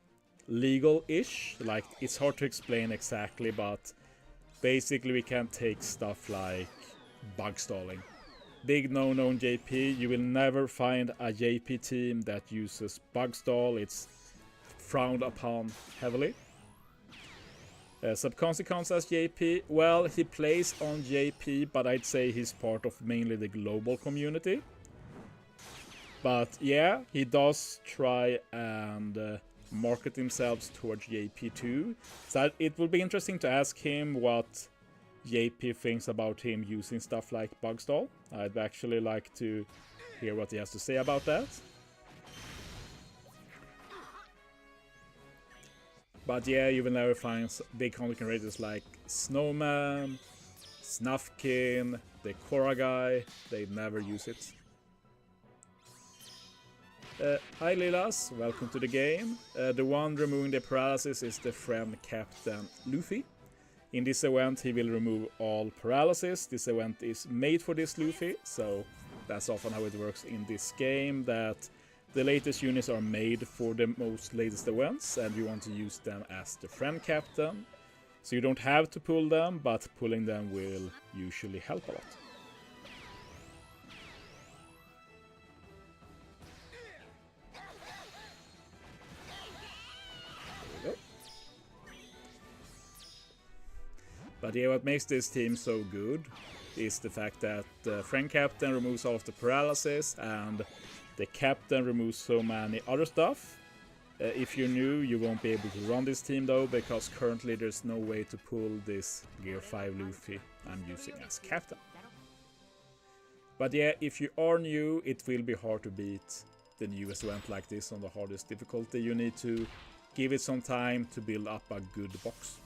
legal-ish. Like, it's hard to explain exactly, but basically we can take stuff like bug stalling. Big no-no in JP, you will never find a JP team that uses bug stall. It's frowned upon heavily. Subconsequence as JP, well, he plays on JP, but I'd say he's part of mainly the global community. But yeah, he does try and market himself towards JP too. So it will be interesting to ask him what JP thinks about him using stuff like bug stall. I'd actually like to hear what he has to say about that. But yeah, you will never find big content creators like Snowman, Snufkin, the Korra guy. They never use it. Hi Lilas, welcome to the game. The one removing the paralysis is the friend Captain Luffy. In this event he will remove all paralysis. This event is made for this Luffy, so that's often how it works in this game, that the latest units are made for the most latest events and you want to use them as the friend captain. So you don't have to pull them, but pulling them will usually help a lot. There we go. But yeah, what makes this team so good is the fact that the friend captain removes all of the paralysis and the captain removes so many other stuff. If you're new, you won't be able to run this team though, because currently there's no way to pull this Gear 5 Luffy I'm using as captain. But yeah, if you are new, it will be hard to beat the newest event like this on the hardest difficulty. You need to give it some time to build up a good box.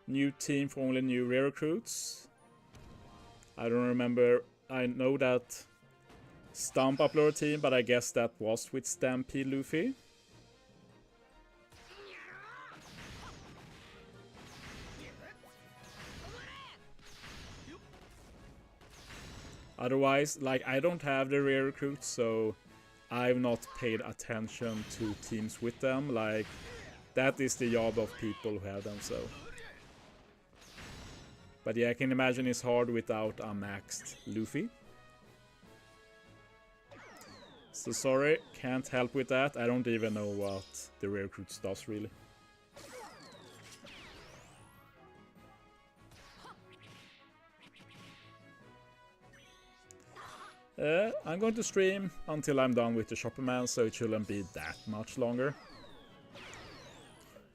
New team for only new rare recruits. I don't remember. I know that Stump uploaded a team, but I guess that was with Stampede Luffy. Otherwise, like, I don't have the rare recruits, so I've not paid attention to teams with them. Like, that is the job of people who have them, so. But yeah, I can imagine it's hard without a maxed Luffy. So sorry, can't help with that. I don't even know what the rare recruits does really. I'm going to stream until I'm done with the Shopper Man, so it shouldn't be that much longer.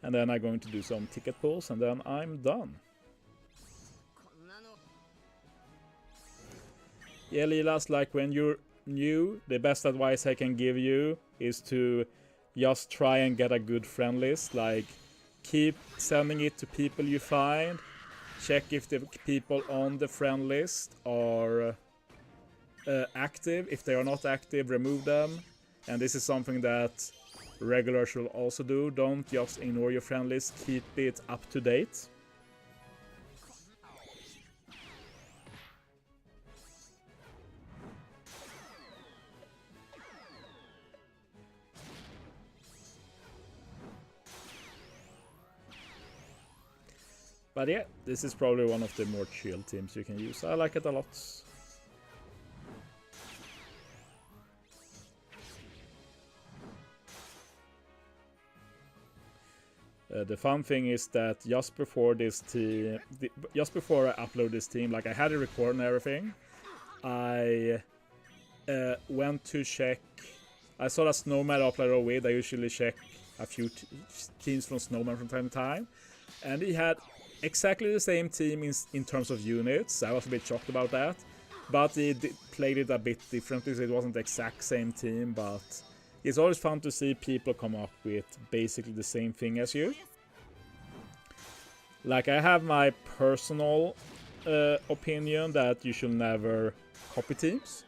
And then I'm going to do some ticket pulls, and then I'm done. Yeah, Lilas, like, when you're new, the best advice I can give you is to just try and get a good friend list. Like, keep sending it to people you find. Check if the people on the friend list are active. If they are not active, remove them. And this is something that regulars should also do. Don't just ignore your friend list, keep it up to date. But yeah, this is probably one of the more chill teams you can use. I like it a lot. The fun thing is that just before this team, just before I upload this team, like, I had it recorded and everything, I went to check I saw that Snowman uploaded with. I usually check a few teams from Snowman from time to time. And he had exactly the same team in terms of units. I was a bit shocked about that. But he played it a bit differently, so it wasn't the exact same team. But it's always fun to see people come up with basically the same thing as you. Like, I have my personal opinion that you should never copy teams.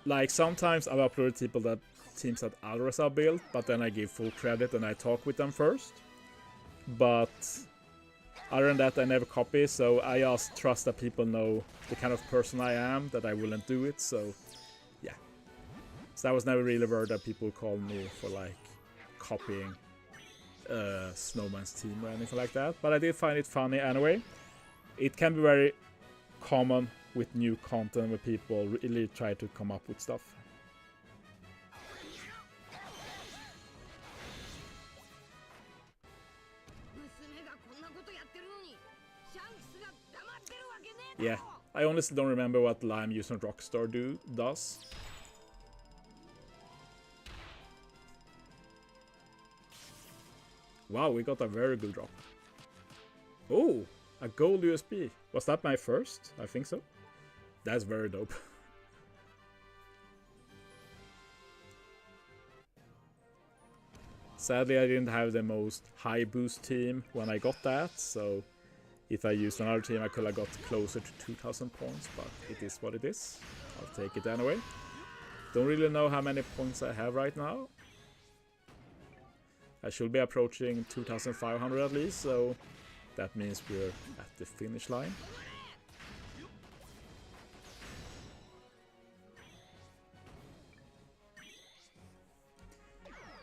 Like, sometimes I've uploaded teams that others have built, but then I give full credit and I talk with them first. But other than that, I never copy, so I just trust that people know the kind of person I am, that I wouldn't do it, so yeah. So I was never really worried that people call me for, like, copying Snowman's team or anything like that, but I did find it funny anyway. It can be very common with new content where people really try to come up with stuff. Yeah, I honestly don't remember what Lime User Rockstar does. Wow, we got a very good drop. Oh, a gold USB. Was that my first? I think so. That's very dope. Sadly, I didn't have the most high boost team when I got that, so if I used another team I could have got closer to 2000 points, but it is what it is. I'll take it anyway. Don't really know how many points I have right now. I should be approaching 2500 at least, so that means we're at the finish line.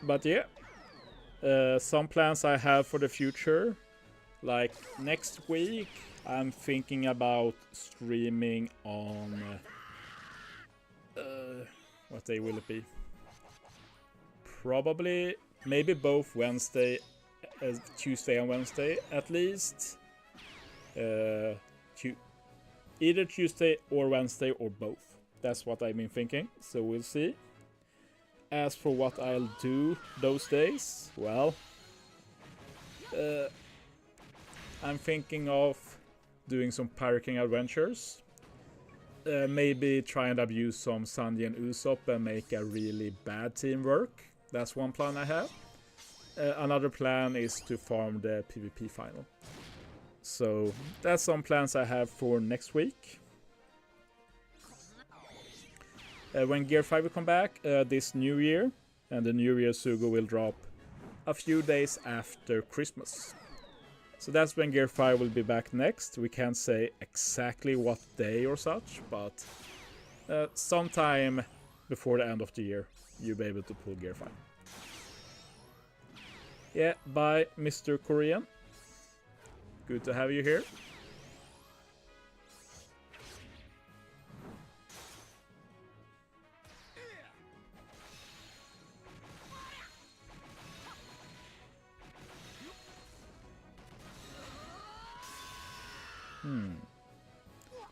But yeah, some plans I have for the future. Like next week, I'm thinking about streaming on... what day will it be? Probably, maybe both Tuesday and Wednesday at least. Either Tuesday or Wednesday or both. That's what I've been thinking, so we'll see. As for what I'll do those days, well, I'm thinking of doing some Pirate King adventures. Maybe try and abuse some Sanji and Usopp and make a really bad team work. That's one plan I have. Another plan is to farm the PvP final. So that's some plans I have for next week. When Gear 5 will come back this new year, and the New Year Sugo will drop a few days after Christmas. So that's when Gear 5 will be back next. We can't say exactly what day or such, but sometime before the end of the year you'll be able to pull Gear 5. Yeah, bye Mr. Korean. Good to have you here.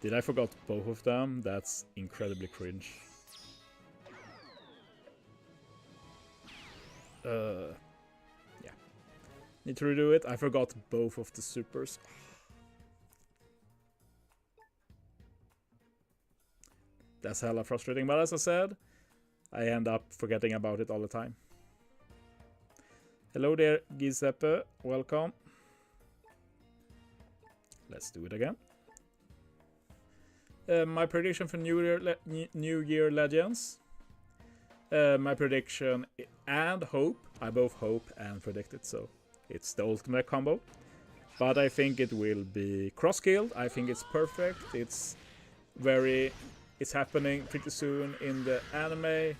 Did I forgot both of them? That's incredibly cringe. Yeah. Need to redo it. I forgot both of the supers. That's hella frustrating, but as I said, I end up forgetting about it all the time. Hello there, Giuseppe. Welcome. Let's do it again. My prediction for New Year Legends. My prediction and hope. I both hope and predict it, so it's the ultimate combo. But I think it will be cross-killed. I think it's perfect. It's happening pretty soon in the anime.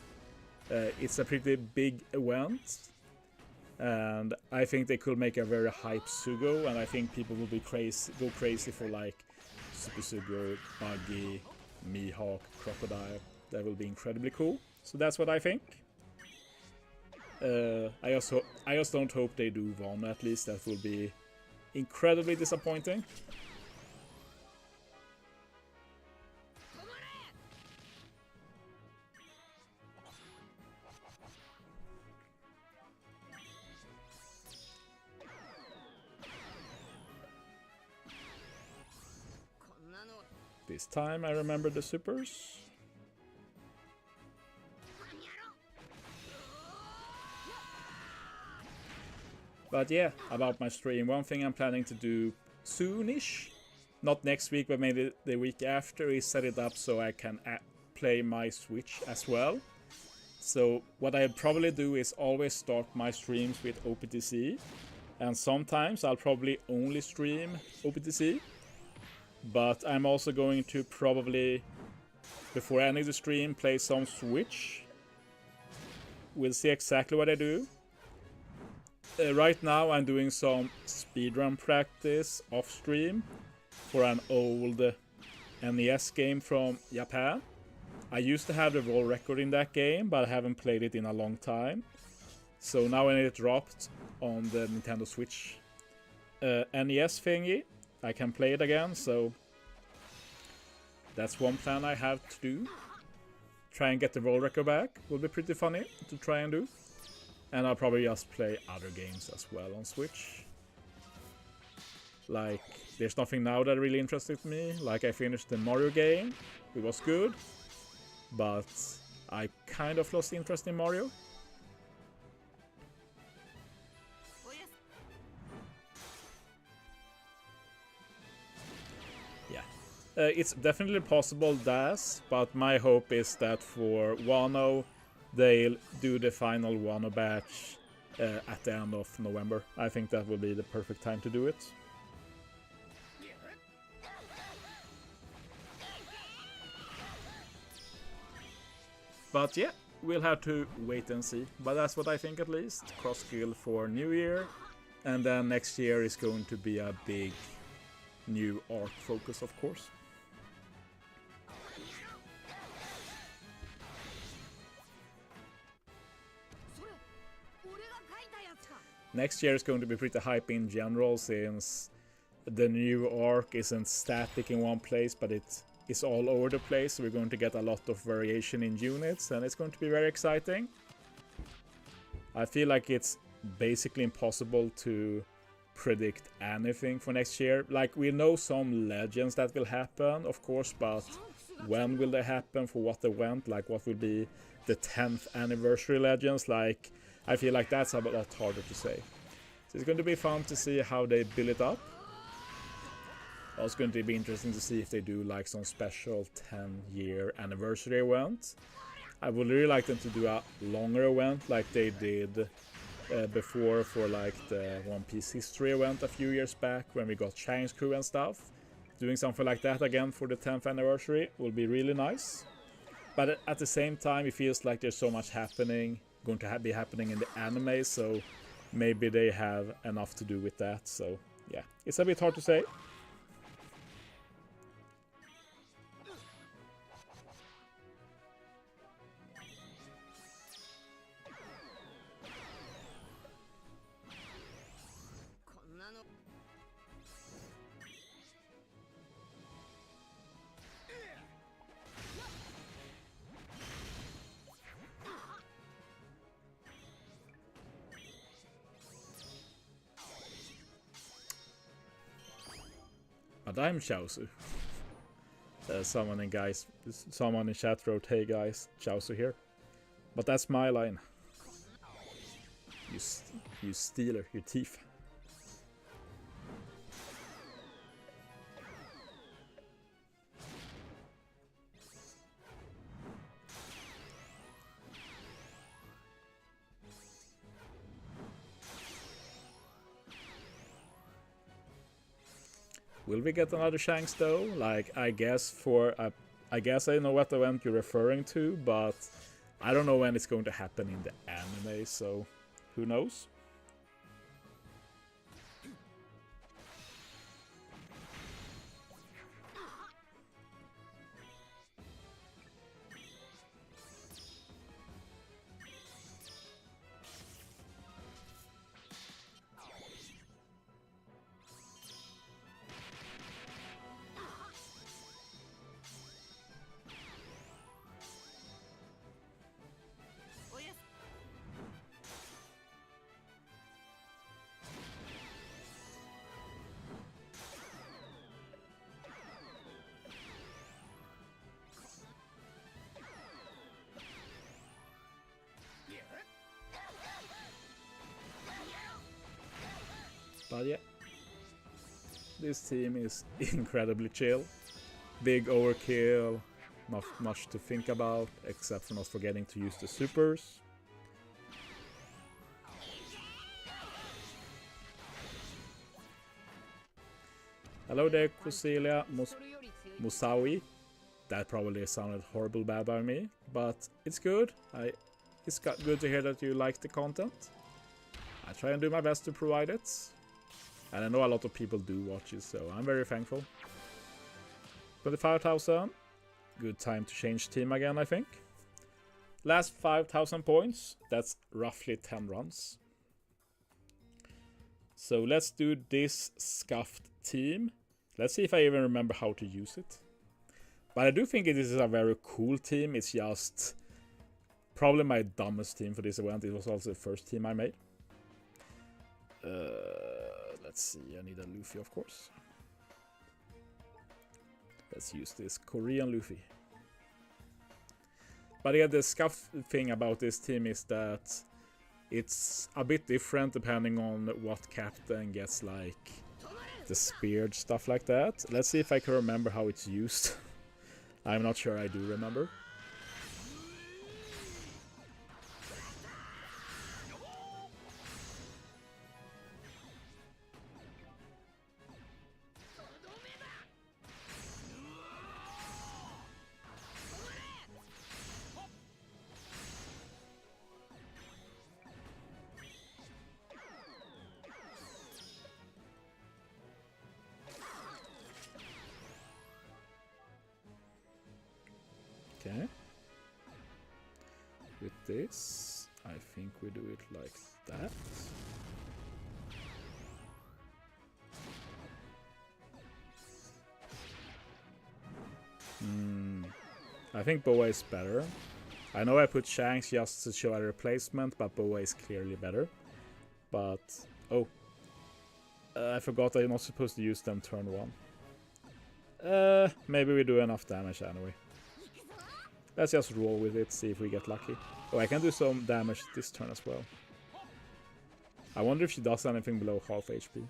It's a pretty big event. And I think they could make a very hype Sugo, and I think people will be go crazy for like Super Sugo, Buggy, Mihawk, Crocodile. That will be incredibly cool. So that's what I think. I just don't hope they do one, at least. That will be incredibly disappointing. This time I remember the supers. But yeah, about my stream, one thing I'm planning to do soonish, not next week but maybe the week after, is set it up so I can play my Switch as well. So what I'll probably do is always start my streams with OPTC, and sometimes I'll probably only stream OPTC, but I'm also going to probably, before ending the stream, play some Switch. We'll see exactly what I do. Right now I'm doing some speedrun practice off stream for an old NES game from Japan. I used to have the world record in that game, but I haven't played it in a long time. So now when it dropped on the Nintendo Switch NES thingy, I can play it again, so that's one plan I have to do. Try and get the world record back, will be pretty funny to try and do. And I'll probably just play other games as well on Switch. Like, there's nothing now that really interested me. Like, I finished the Mario game, it was good, but I kind of lost interest in Mario. Yeah, it's definitely possible DAS, but my hope is that for Wano, they'll do the final Wano batch at the end of November. I think that will be the perfect time to do it. But yeah, we'll have to wait and see. But that's what I think at least. Cross-skill for New Year. And then next year is going to be a big new arc focus, of course. Next year is going to be pretty hype in general, since the new arc isn't static in one place, but it's all over the place. So we're going to get a lot of variation in units, and it's going to be very exciting. I feel like it's basically impossible to predict anything for next year. Like, we know some legends that will happen, of course, but when will they happen, for what event, like what will be the 10th anniversary legends? Like, I feel like that's a lot harder to say. So it's going to be fun to see how they build it up. Also going to be interesting to see if they do like some special 10-year anniversary event. I would really like them to do a longer event like they did before for like the One Piece history event a few years back when we got Chang's crew and stuff. Doing something like that again for the 10th anniversary will be really nice. But at the same time, it feels like there's so much going to be happening in the anime, so maybe they have enough to do with that. So yeah, it's a bit hard to say. But I'm Chauzu. Someone in chat wrote, "Hey guys, Chauzu here." But that's my line. You stealer, you thief. Will we get another Shanks though? Like, I guess I know what event you're referring to, but I don't know when it's going to happen in the anime, so who knows? But yeah, this team is incredibly chill. Big overkill, not much to think about, except for not forgetting to use the supers. Hello there, Kusilia Musawi. That probably sounded horrible bad by me, but it's good. It's good to hear that you like the content. I try and do my best to provide it. And I know a lot of people do watch it, so I'm very thankful. 25,000. Good time to change team again, I think. Last 5,000 points. That's roughly 10 runs. So let's do this scuffed team. Let's see if I even remember how to use it. But I do think it is a very cool team. It's just probably my dumbest team for this event. It was also the first team I made. Let's see, I need a Luffy, of course. Let's use this Korean Luffy. But yeah, the scuff thing about this team is that it's a bit different depending on what captain gets, like the speared stuff like that. Let's see if I can remember how it's used. I'm not sure I do remember. Okay. With this, I think we do it like that. I think Boa is better. I know I put Shanks just to show a replacement, but Boa is clearly better. But, oh. I forgot I'm not supposed to use them turn 1. Maybe we do enough damage anyway. Let's just roll with it, see if we get lucky. Oh, I can do some damage this turn as well. I wonder if she does anything below half HP.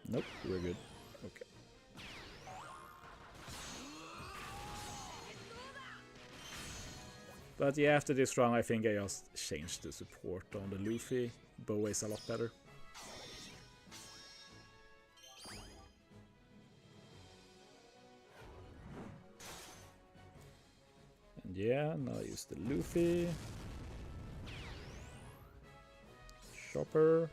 Nope, we're good. Okay. But yeah, after this round, I think I just changed the support on the Luffy. Boa is a lot better. And yeah, now I use the Luffy. Chopper.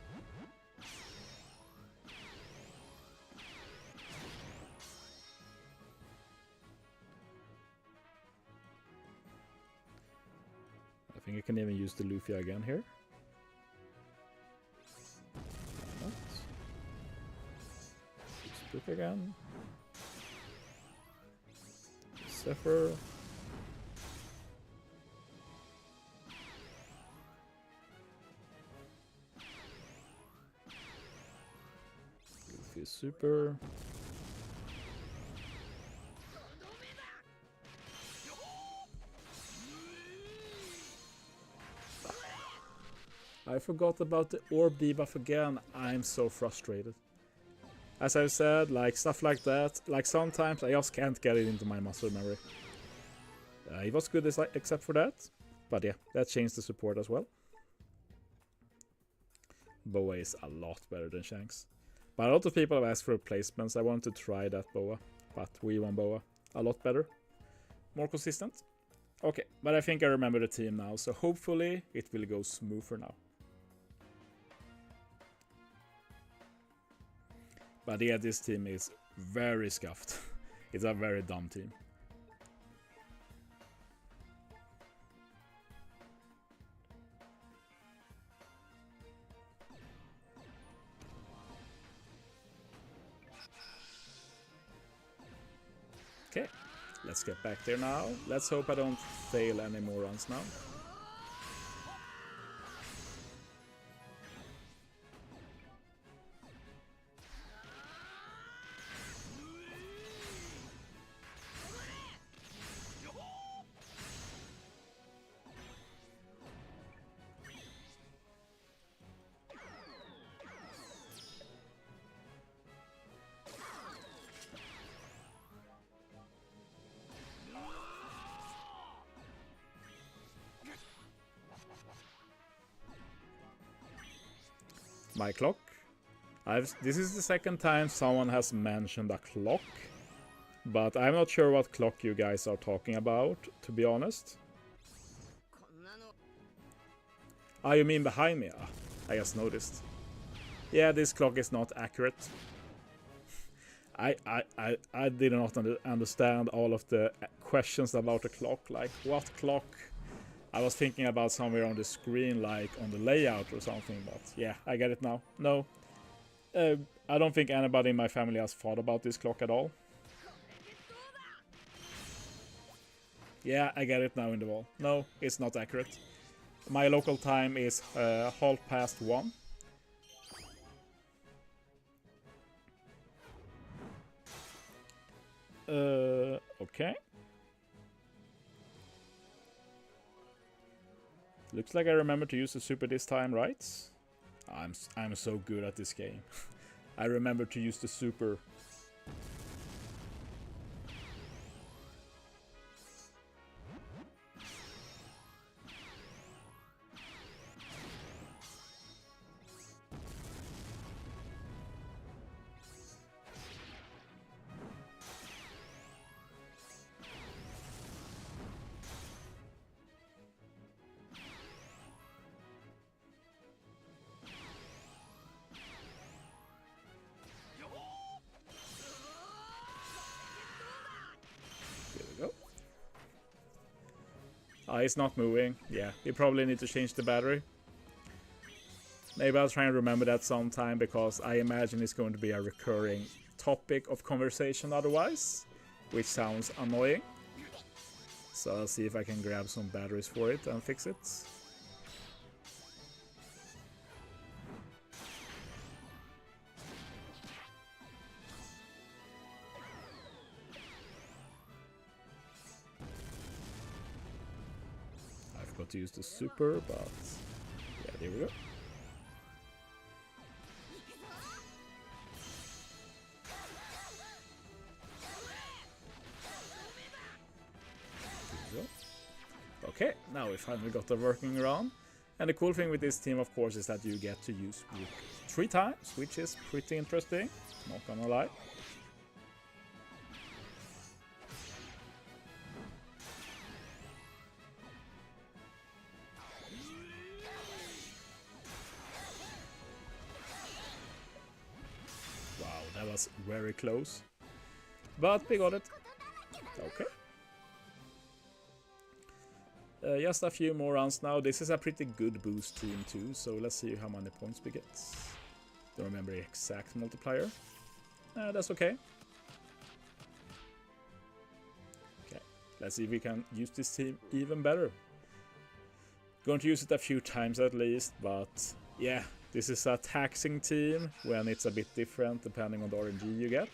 I think I can even use the Luffy again here. Spook again. Zephyr. Luffy super. I forgot about the orb debuff again. I'm so frustrated. As I've said, like stuff like that, like sometimes I just can't get it into my muscle memory. It was good except for that. But yeah, that changed the support as well. Boa is a lot better than Shanks. But a lot of people have asked for replacements. I want to try that Boa. But we want Boa. A lot better. More consistent. Okay, but I think I remember the team now. So hopefully it will go smoother now. But yeah, this team is very scuffed. It's a very dumb team. Okay, let's get back there now. Let's hope I don't fail any more runs now. My clock. This is the second time someone has mentioned a clock, but I'm not sure what clock you guys are talking about, to be honest. Ah, you mean behind me? Ah, I just noticed. Yeah, this clock is not accurate. I did not understand all of the questions about the clock. Like, what clock? I was thinking about somewhere on the screen, like on the layout or something, but yeah, I get it now. No. I don't think anybody in my family has thought about this clock at all. Yeah, I get it now in the wall. No, it's not accurate. My local time is 1:30. Okay. Looks like I remember to use the super this time, right? I'm so good at this game. I remember to use the super. It's not moving. Yeah, we probably need to change the battery. Maybe I'll try and remember that sometime, because I imagine it's going to be a recurring topic of conversation otherwise, which sounds annoying. So I'll see if I can grab some batteries for it and fix it. To use the super, but yeah, there we go. Okay, now we finally got the working around. And the cool thing with this team, of course, is that you get to use Brook 3 times, which is pretty interesting, not gonna lie. Was very close, but we got it. Okay. Just a few more rounds now. This is a pretty good boost team too, so let's see how many points we get. Don't remember the exact multiplier. That's okay. Okay, let's see if we can use this team even better. Going to use it a few times at least, but yeah. This is a taxing team when it's a bit different depending on the RNG you get.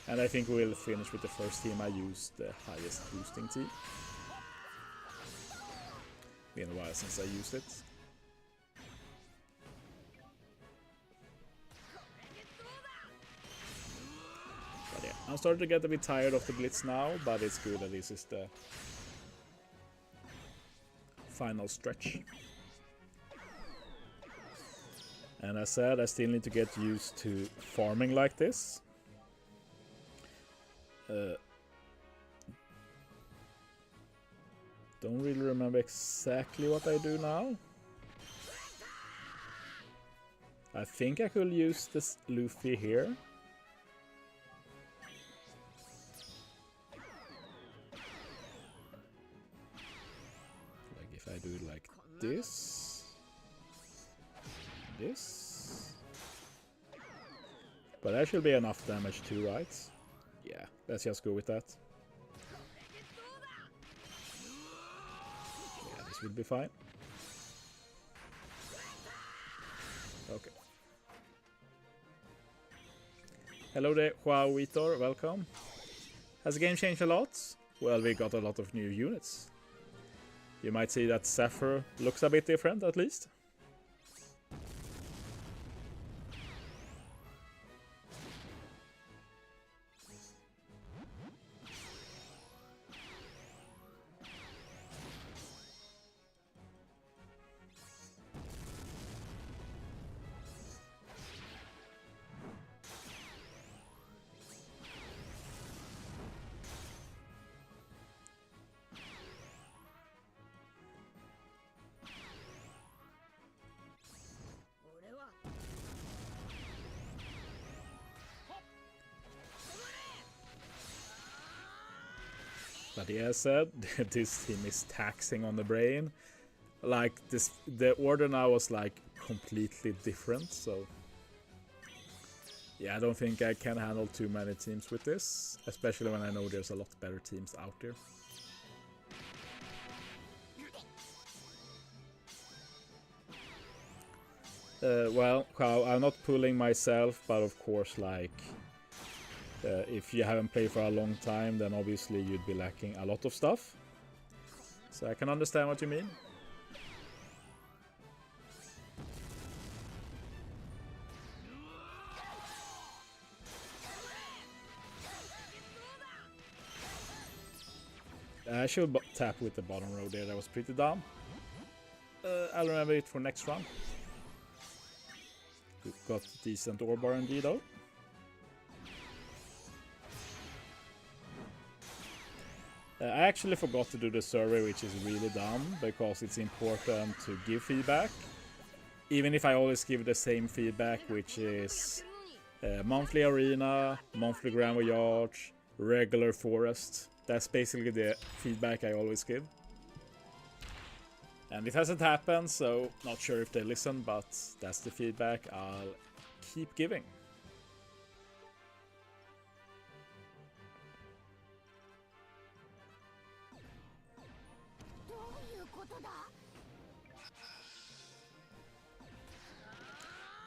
And I think we'll finish with the first team I use, the highest boosting team. Been a while since I used it. But yeah, I'm starting to get a bit tired of the Blitz now, but it's good that this is the final stretch. And as I said, I still need to get used to farming like this. Don't really remember exactly what I do now. I think I could use this Luffy here. Like if I do it like this. This, but that should be enough damage too, right? Yeah, let's just go with that. Yeah, this will be fine. Okay. Hello there, Chauzu, welcome. Has the game changed a lot? Well, we got a lot of new units. You might see that Zephyr looks a bit different, at least. But yeah, said this team is taxing on the brain. Like this, the order now was like completely different. So yeah, I don't think I can handle too many teams with this, especially when I know there's a lot better teams out there. Well, I'm not pulling myself, but of course, like, if you haven't played for a long time, then obviously you'd be lacking a lot of stuff. So I can understand what you mean. I should tap with the bottom row there, that was pretty dumb. I'll remember it for next run. We got decent orb RNG though. I actually forgot to do the survey, which is really dumb, because it's important to give feedback. Even if I always give the same feedback, which is monthly arena, monthly Grand Voyage, regular forest. That's basically the feedback I always give. And it hasn't happened, so not sure if they listen, but that's the feedback I'll keep giving.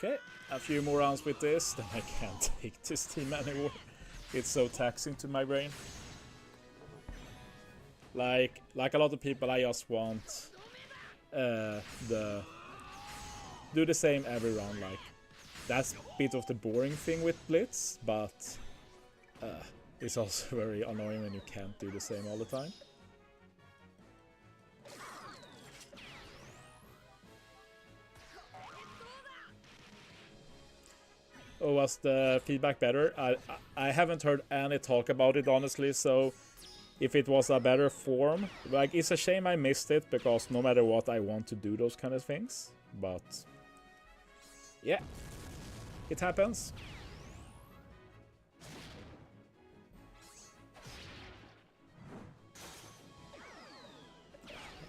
Okay, a few more rounds with this, then I can't take this team anymore. It's so taxing to my brain. Like a lot of people, I just want do the same every round. Like that's a bit of the boring thing with Blitz, but it's also very annoying when you can't do the same all the time. Oh, was the feedback better? I haven't heard any talk about it, honestly, so if it was a better form, like, it's a shame I missed it, because no matter what, I want to do those kind of things, but yeah, it happens.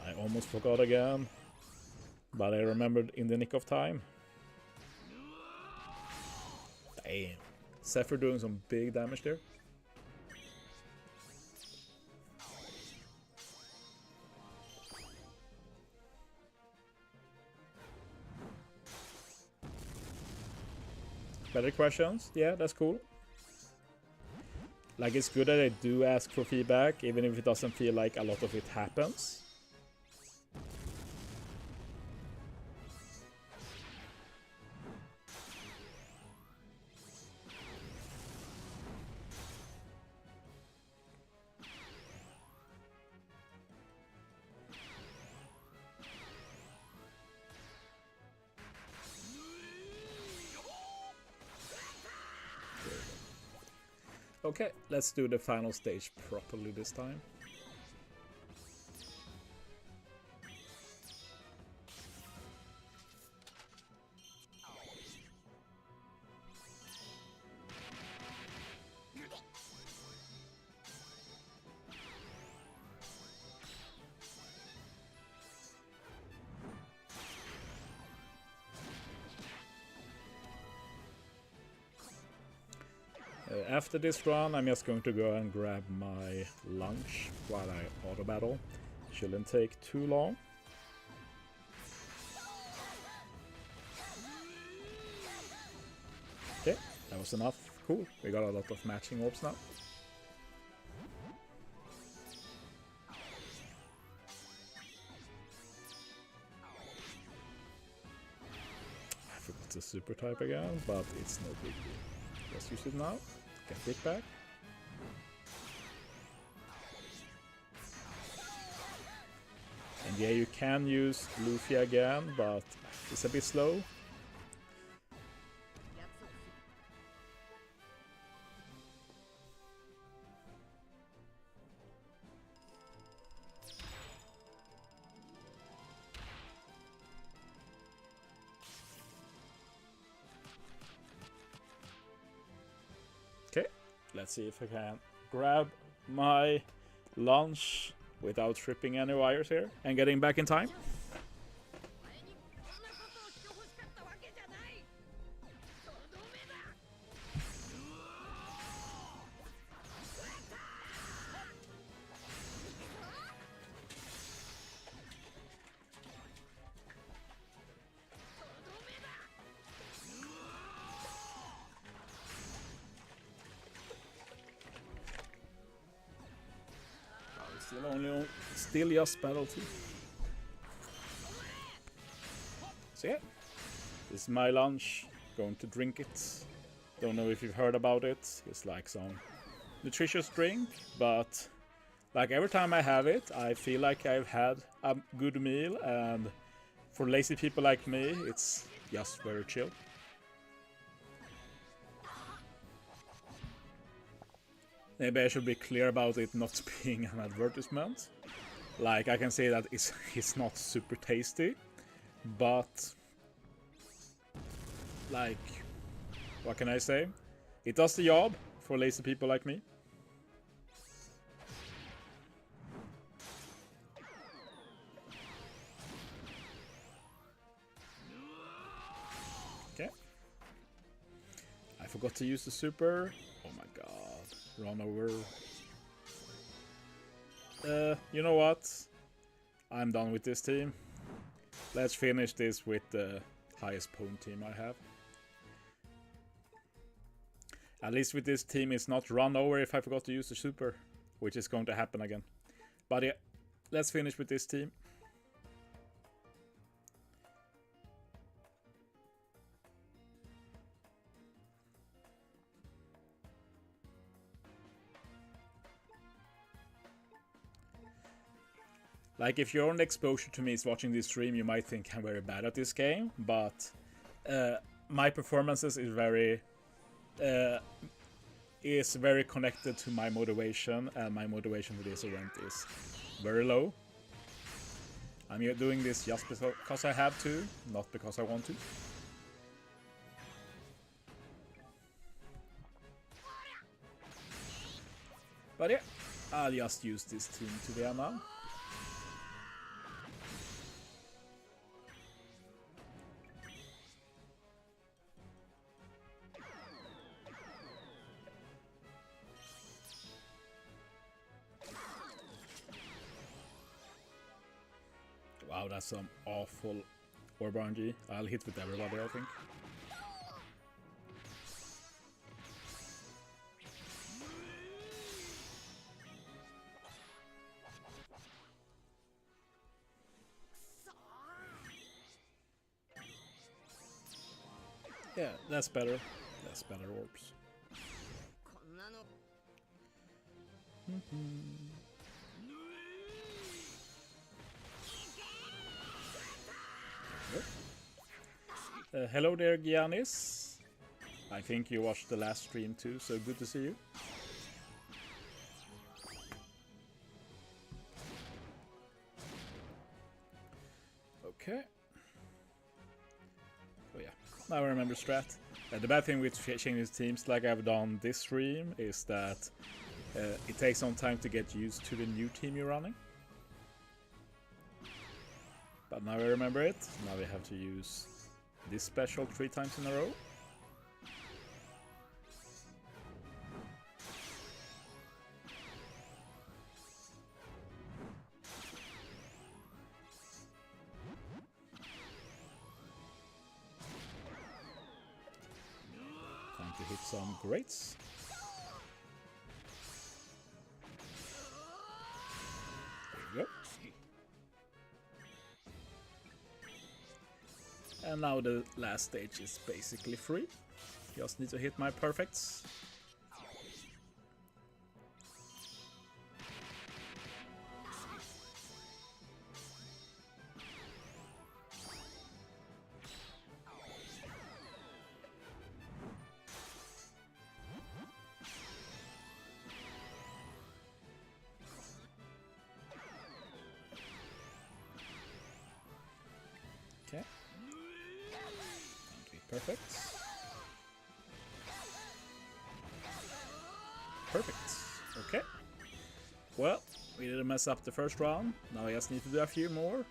I almost forgot again, but I remembered in the nick of time. Damn. Zephyr doing some big damage there. Better questions? Yeah, that's cool. Like, it's good that I do ask for feedback, even if it doesn't feel like a lot of it happens. Okay, let's do the final stage properly this time. After this run, I'm just going to go and grab my lunch while I auto battle. Shouldn't take too long. Okay, that was enough. Cool, we got a lot of matching orbs now. I forgot the super type again, but it's no big deal. Let's use it now. Get brick back. And yeah, you can use Luffy again, but it's a bit slow. Okay, let's see if I can grab my launch without tripping any wires here and getting back in time. Still just battle 2. So yeah, this is my lunch. Going to drink it. Don't know if you've heard about it. It's like some nutritious drink, but like every time I have it, I feel like I've had a good meal, and for lazy people like me, it's just very chill. Maybe I should be clear about it not being an advertisement. Like, I can say that it's not super tasty, but like, what can I say? It does the job for lazy people like me. Okay. I forgot to use the super. Oh my god. Run over. You know what? I'm done with this team. Let's finish this with the highest pwn team I have. At least with this team, it's not run over if I forgot to use the super, which is going to happen again. But yeah, let's finish with this team. Like, if your only exposure to me is watching this stream, you might think I'm very bad at this game, but my performances is very connected to my motivation, and my motivation for this event is very low. I'm doing this just because I have to, not because I want to. But yeah, I'll just use this team to the end now. Wow, that's some awful orb RNG. I'll hit with everybody, I think. Yeah, that's better. That's better orbs. Hello there, Giannis. I think you watched the last stream too, so good to see you. Okay. Oh yeah, now I remember strat. The bad thing with changing teams like I've done this stream is that it takes some time to get used to the new team you're running. But now I remember it. Now we have to use this special 3 times in a row. Time to hit some greats. There we go. And now the last stage is basically free. Just need to hit my perfects. Okay. Perfect. Perfect. Okay. Well, We didn't mess up the first round. Now I just need to do a few more.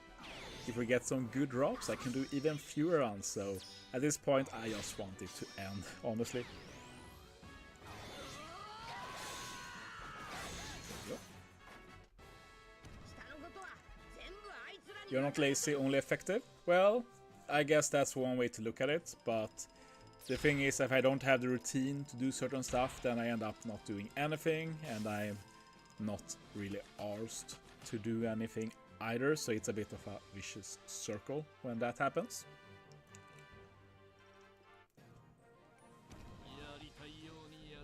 If we get some good drops, I can do even fewer runs. So at this point, I just want it to end, honestly. You're not lazy, only effective? Well, I guess that's one way to look at it, but the thing is, if I don't have the routine to do certain stuff, then I end up not doing anything, and I'm not really arsed to do anything either, so it's a bit of a vicious circle when that happens.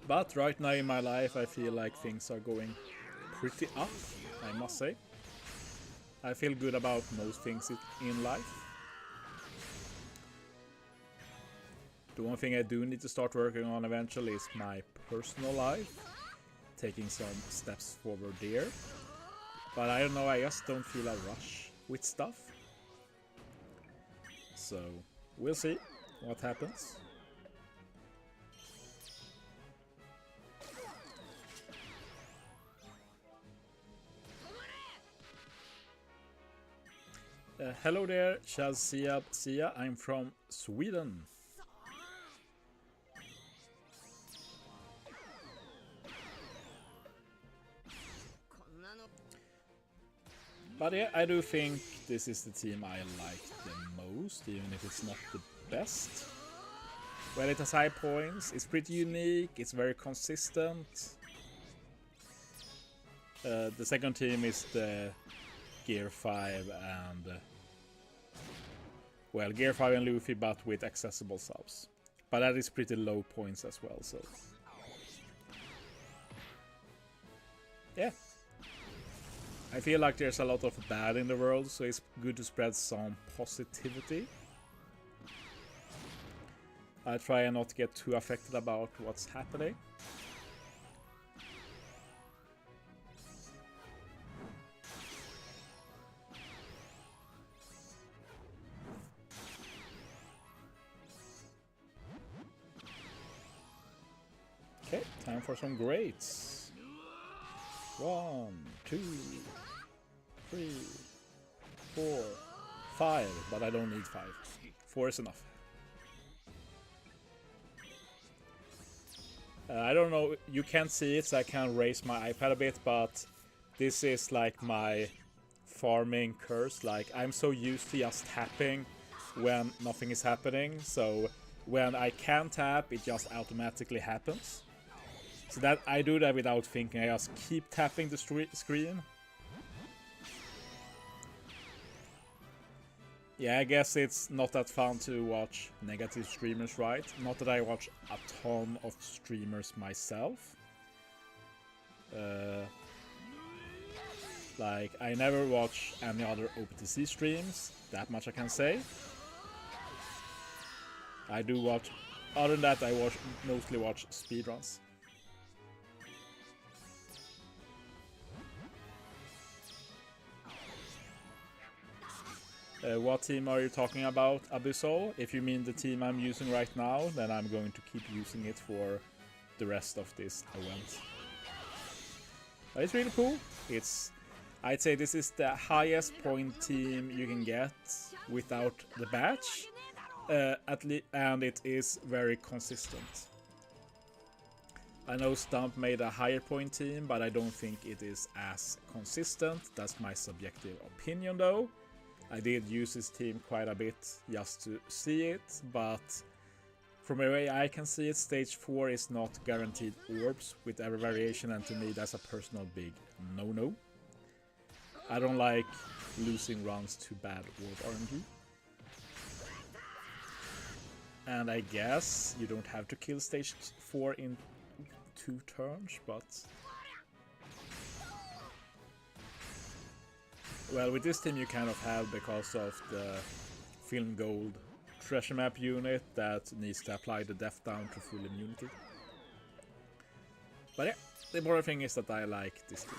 But right now in my life, I feel like things are going pretty up, I must say. I feel good about most things in life. The one thing I do need to start working on eventually is my personal life. Taking some steps forward there. But I don't know, I just don't feel a rush with stuff. So, we'll see what happens. Hello there, Chauzu. I'm from Sweden. But yeah, I do think this is the team I like the most, even if it's not the best. Well, it has high points, it's pretty unique, it's very consistent. The second team is the Gear 5 and... well, Gear 5 and Luffy, but with accessible subs. But that is pretty low points as well, so... yeah. I feel like there's a lot of bad in the world, so it's good to spread some positivity. I try and not get too affected about what's happening. Okay, time for some grades. 1, 2, 3, 4, 5, but I don't need 5. 4 is enough. I don't know, you can't see it, so I can't raise my iPad a bit, but this is like my farming curse. Like, I'm so used to just tapping when nothing is happening, so when I can tap, it just automatically happens. So that I do that without thinking, I just keep tapping the screen. Yeah, I guess it's not that fun to watch negative streamers, right? Not that I watch a ton of streamers myself. Like, I never watch any other OPTC streams, that much I can say. I do watch, other than that I mostly watch speedruns. What team are you talking about, Abyssal? If you mean the team I'm using right now, then I'm going to keep using it for the rest of this event. But it's really cool. I'd say this is the highest point team you can get without the badge, and it is very consistent. I know Stump made a higher point team, but I don't think it is as consistent. That's my subjective opinion though. I did use this team quite a bit just to see it, but from the way I can see it, stage 4 is not guaranteed orbs with every variation, and to me that's a personal big no-no. I don't like losing runs to bad orb RNG. And I guess you don't have to kill stage 4 in 2 turns, but... well, with this team you kind of have, because of the Film Gold treasure map unit that needs to apply the death down to full immunity. But yeah, the important thing is that I like this team.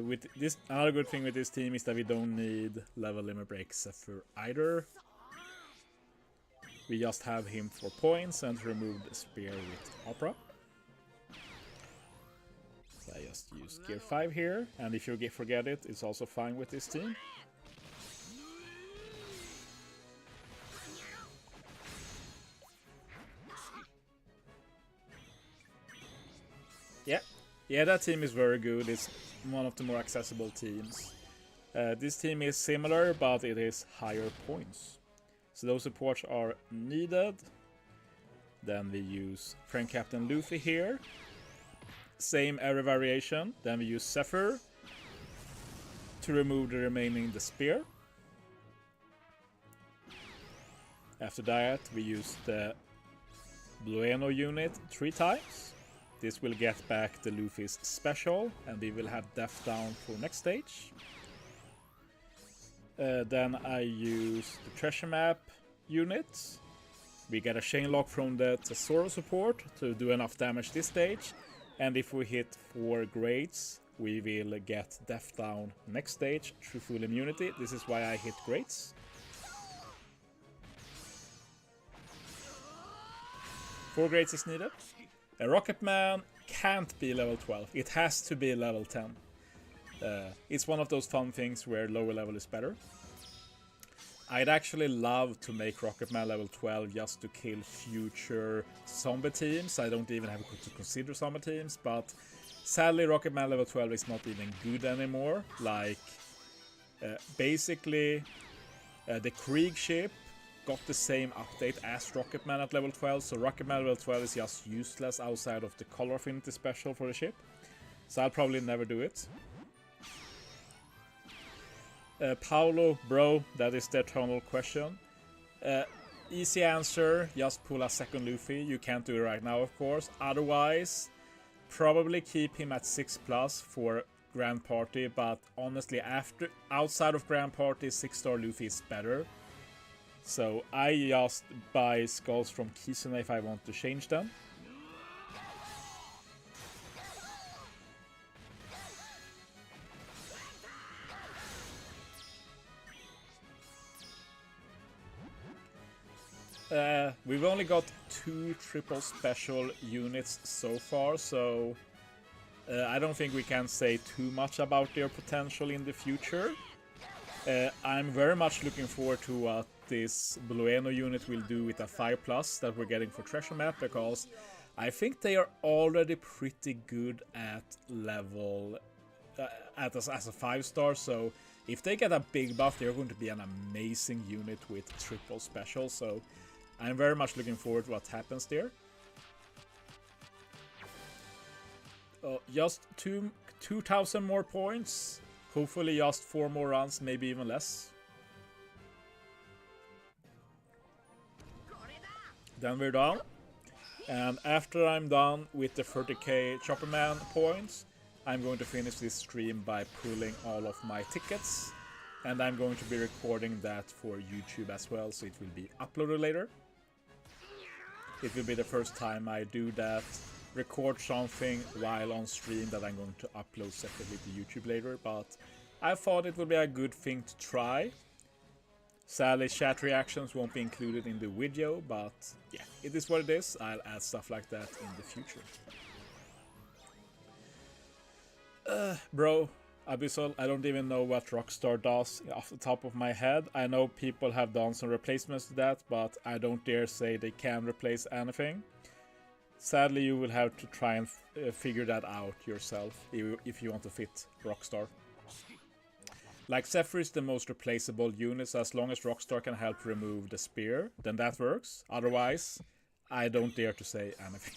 With this, another good thing with this team is that we don't need level limit break Zephyr either. we just have him for points and remove the spear with Opera. So I just use gear 5 here, and if you forget it, it's also fine with this team. Yeah, that team is very good. It's one of the more accessible teams. This team is similar, but it is higher points. So those supports are needed. Then we use Friend Captain Luffy here. Same area variation. Then we use Zephyr to remove the remaining the spear. After that, we use the Blueno unit 3 times. This will get back the Luffy's special, and we will have Death Down for next stage. Then I use the treasure map units. We get a chain lock from the Tesoro support to do enough damage this stage. And if we hit 4 grades, we will get Death Down next stage through full immunity. This is why I hit grades. Four grades is needed. A Rocketman can't be level 12. It has to be level 10. It's one of those fun things where lower level is better. I'd actually love to make Rocketman level 12 just to kill future zombie teams. I don't even have to consider zombie teams, but sadly Rocketman level 12 is not even good anymore. Like, basically, the Krieg ship got the same update as Rocketman at level 12, so Rocketman level 12 is just useless outside of the color affinity special for the ship. So I'll probably never do it. Paolo, bro, that is the eternal question. Easy answer, just pull a second Luffy. You can't do it right now, of course. Otherwise, probably keep him at 6+ for Grand Party, but honestly, outside of Grand Party, 6-star Luffy is better. So I just buy skulls from Kisune if I want to change them. We've only got 2 triple special units so far, so I don't think we can say too much about their potential in the future. I'm very much looking forward to what this Blueno unit will do with a 5+ that we're getting for Treasure Map, because I think they are already pretty good at level as a 5-star, so if they get a big buff, they're going to be an amazing unit with triple special, so I'm very much looking forward to what happens there. Just 2,000 more points. Hopefully just 4 more runs, maybe even less. Then we're done. And after I'm done with the 30k Chopperman points, I'm going to finish this stream by pulling all of my tickets. And I'm going to be recording that for YouTube as well, so it will be uploaded later. It will be the first time I do that, record something while on stream that I'm going to upload separately to YouTube later, but I thought it would be a good thing to try. Sadly, chat reactions won't be included in the video, but yeah, it is what it is. I'll add stuff like that in the future. Bro, Abyssal, I don't even know what Rockstar does off the top of my head. I know people have done some replacements to that, but I don't dare say they can replace anything. Sadly, you will have to try and figure that out yourself if you want to fit Rockstar. Like, Zephyr is the most replaceable unit, so as long as Rockstar can help remove the spear, then that works. Otherwise, I don't dare to say anything.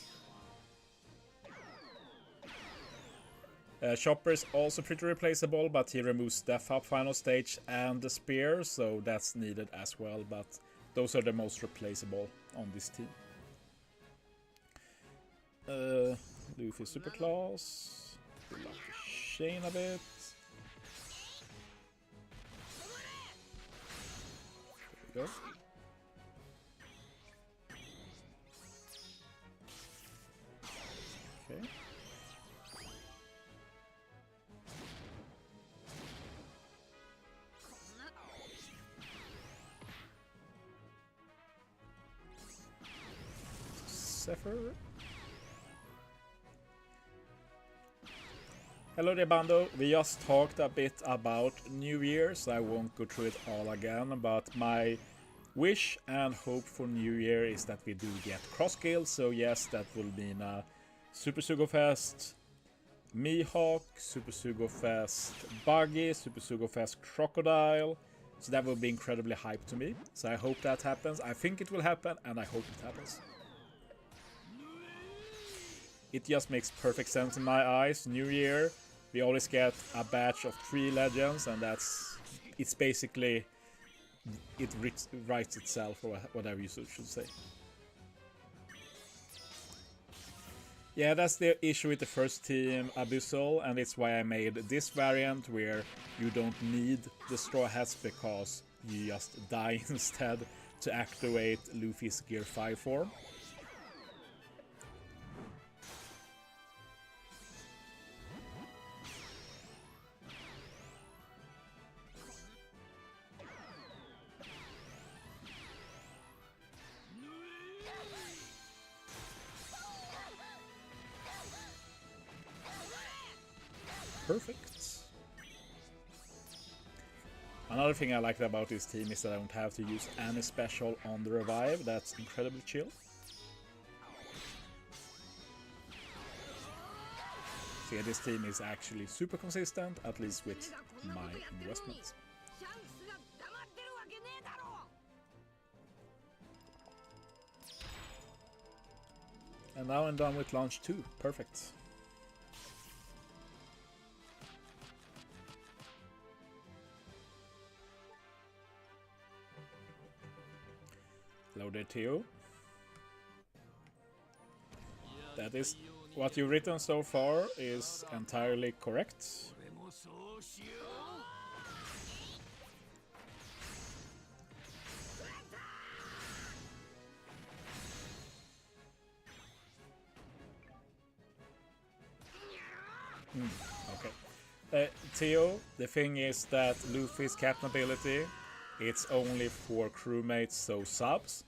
Chopper is also pretty replaceable, but he removes Death Up final stage and the spear, so that's needed as well, but those are the most replaceable on this team. Luffy Superclass. Build up the chain a bit. There we go. Okay. Zephyr. Hello there, Bando. We just talked a bit about New Year, so I won't go through it all again, but my wish and hope for New Year is that we do get cross guilds, so yes, that will mean a Super Sugo Fest Mihawk, Super Sugo Fest Buggy, Super Sugo Fest Crocodile, so that will be incredibly hype to me, so I hope that happens. I think it will happen, and I hope it happens. It just makes perfect sense in my eyes. New Year, we always get a batch of 3 legends, and it's basically, it writes itself, or whatever you should say. Yeah, that's the issue with the first team, Abyssal, and it's why I made this variant where you don't need the Straw Hats because you just die instead to activate Luffy's Gear 5 form. Perfect. Another thing I like about this team is that I don't have to use any special on the revive. That's incredibly chill. So yeah, this team is actually super consistent, at least with my investments. And now I'm done with launch 2. Perfect. Hello there, Theo. That is what you've written so far is entirely correct. Okay. Theo, the thing is that Luffy's captain ability, it's only for crewmates, so subs.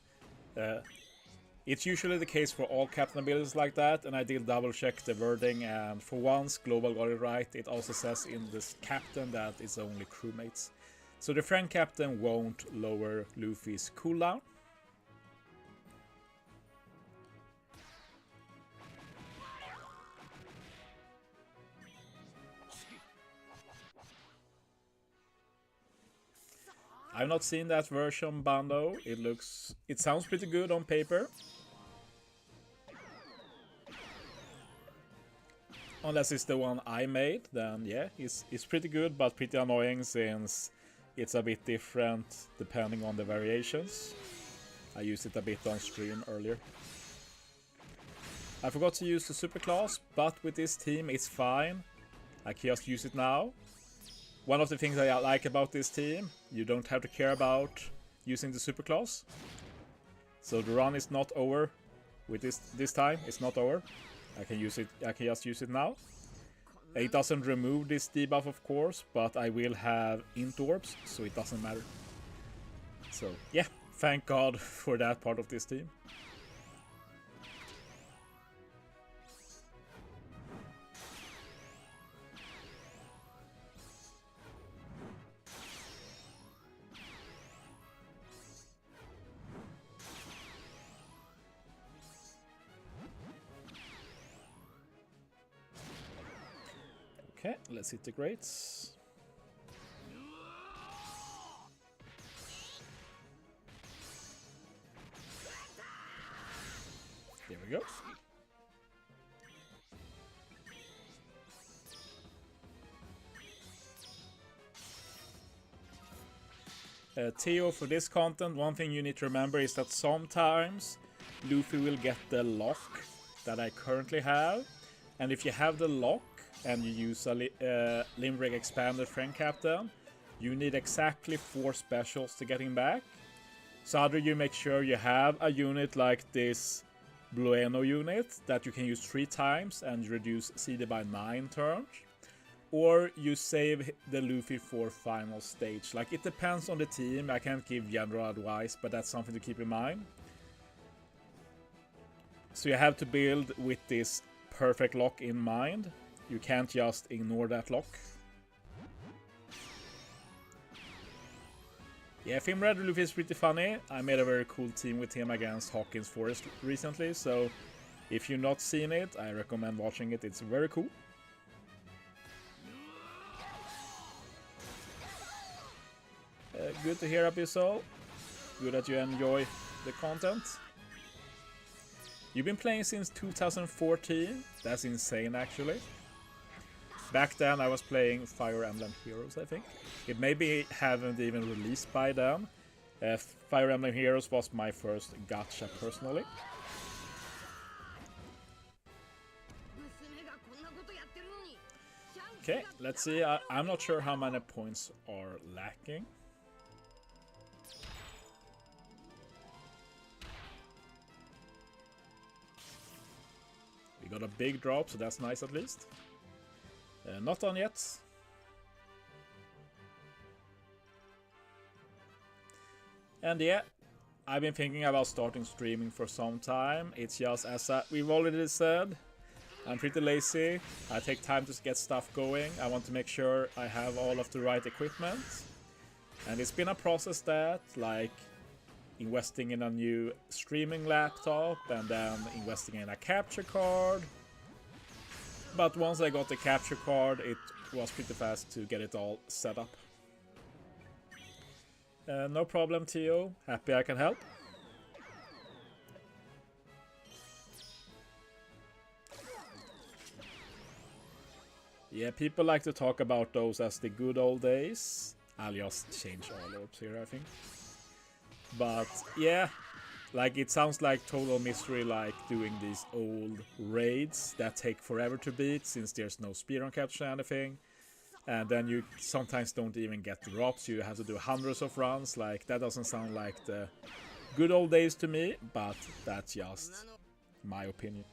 It's usually the case for all captain abilities like that, and I did double check the wording, and for once Global got it right. It also says in this captain that it's only crewmates. So the friend captain won't lower Luffy's cooldown. I've not seen that version, Bando. It sounds pretty good on paper. Unless it's the one I made, then yeah, it's pretty good, but pretty annoying since it's a bit different depending on the variations. I used it a bit on stream earlier. I forgot to use the super class, but with this team it's fine. I can just use it now. One of the things I like about this team, you don't have to care about using the super class. So the run is not over with this time. It's not over. I can use it. I can just use it now. It doesn't remove this debuff, of course, but I will have int orbs, so it doesn't matter. So yeah, thank God for that part of this team. Okay, let's hit the greats. There we go. Theo, for this content, one thing you need to remember is that sometimes Luffy will get the lock that I currently have, and if you have the lock and you use a Limerick Expanded Friend Captain, you need exactly 4 specials to get him back. So either you make sure you have a unit like this Blueno unit that you can use 3 times and reduce CD by 9 turns, or you save the Luffy for final stage. Like, it depends on the team. I can't give general advice, but that's something to keep in mind. So you have to build with this perfect lock in mind. You can't just ignore that lock. Yeah, Film Red Roof is pretty funny. I made a very cool team with him against Hawkins Forest recently, so if you've not seen it, I recommend watching it. It's very cool. Good to hear, Abyssal. Good that you enjoy the content. You've been playing since 2014. That's insane, actually. Back then I was playing Fire Emblem Heroes, I think. It maybe haven't even released by then. Fire Emblem Heroes was my first gacha personally. Okay, let's see. I'm not sure how many points are lacking. We got a big drop, so that's nice at least. Not done yet. And yeah, I've been thinking about starting streaming for some time. It's just, as we've already said, I'm pretty lazy. I take time to get stuff going. I want to make sure I have all of the right equipment. And it's been a process that, like, investing in a new streaming laptop and then investing in a capture card. But once I got the capture card, it was pretty fast to get it all set up. No problem, Theo. Happy I can help. Yeah, people like to talk about those as the good old days. I'll just change all orbs here, I think. But yeah, like it sounds like total mystery, like doing these old raids that take forever to beat since there's no speedrun capture or anything. And then you sometimes don't even get drops, you have to do hundreds of runs. Like, that doesn't sound like the good old days to me, but that's just my opinion.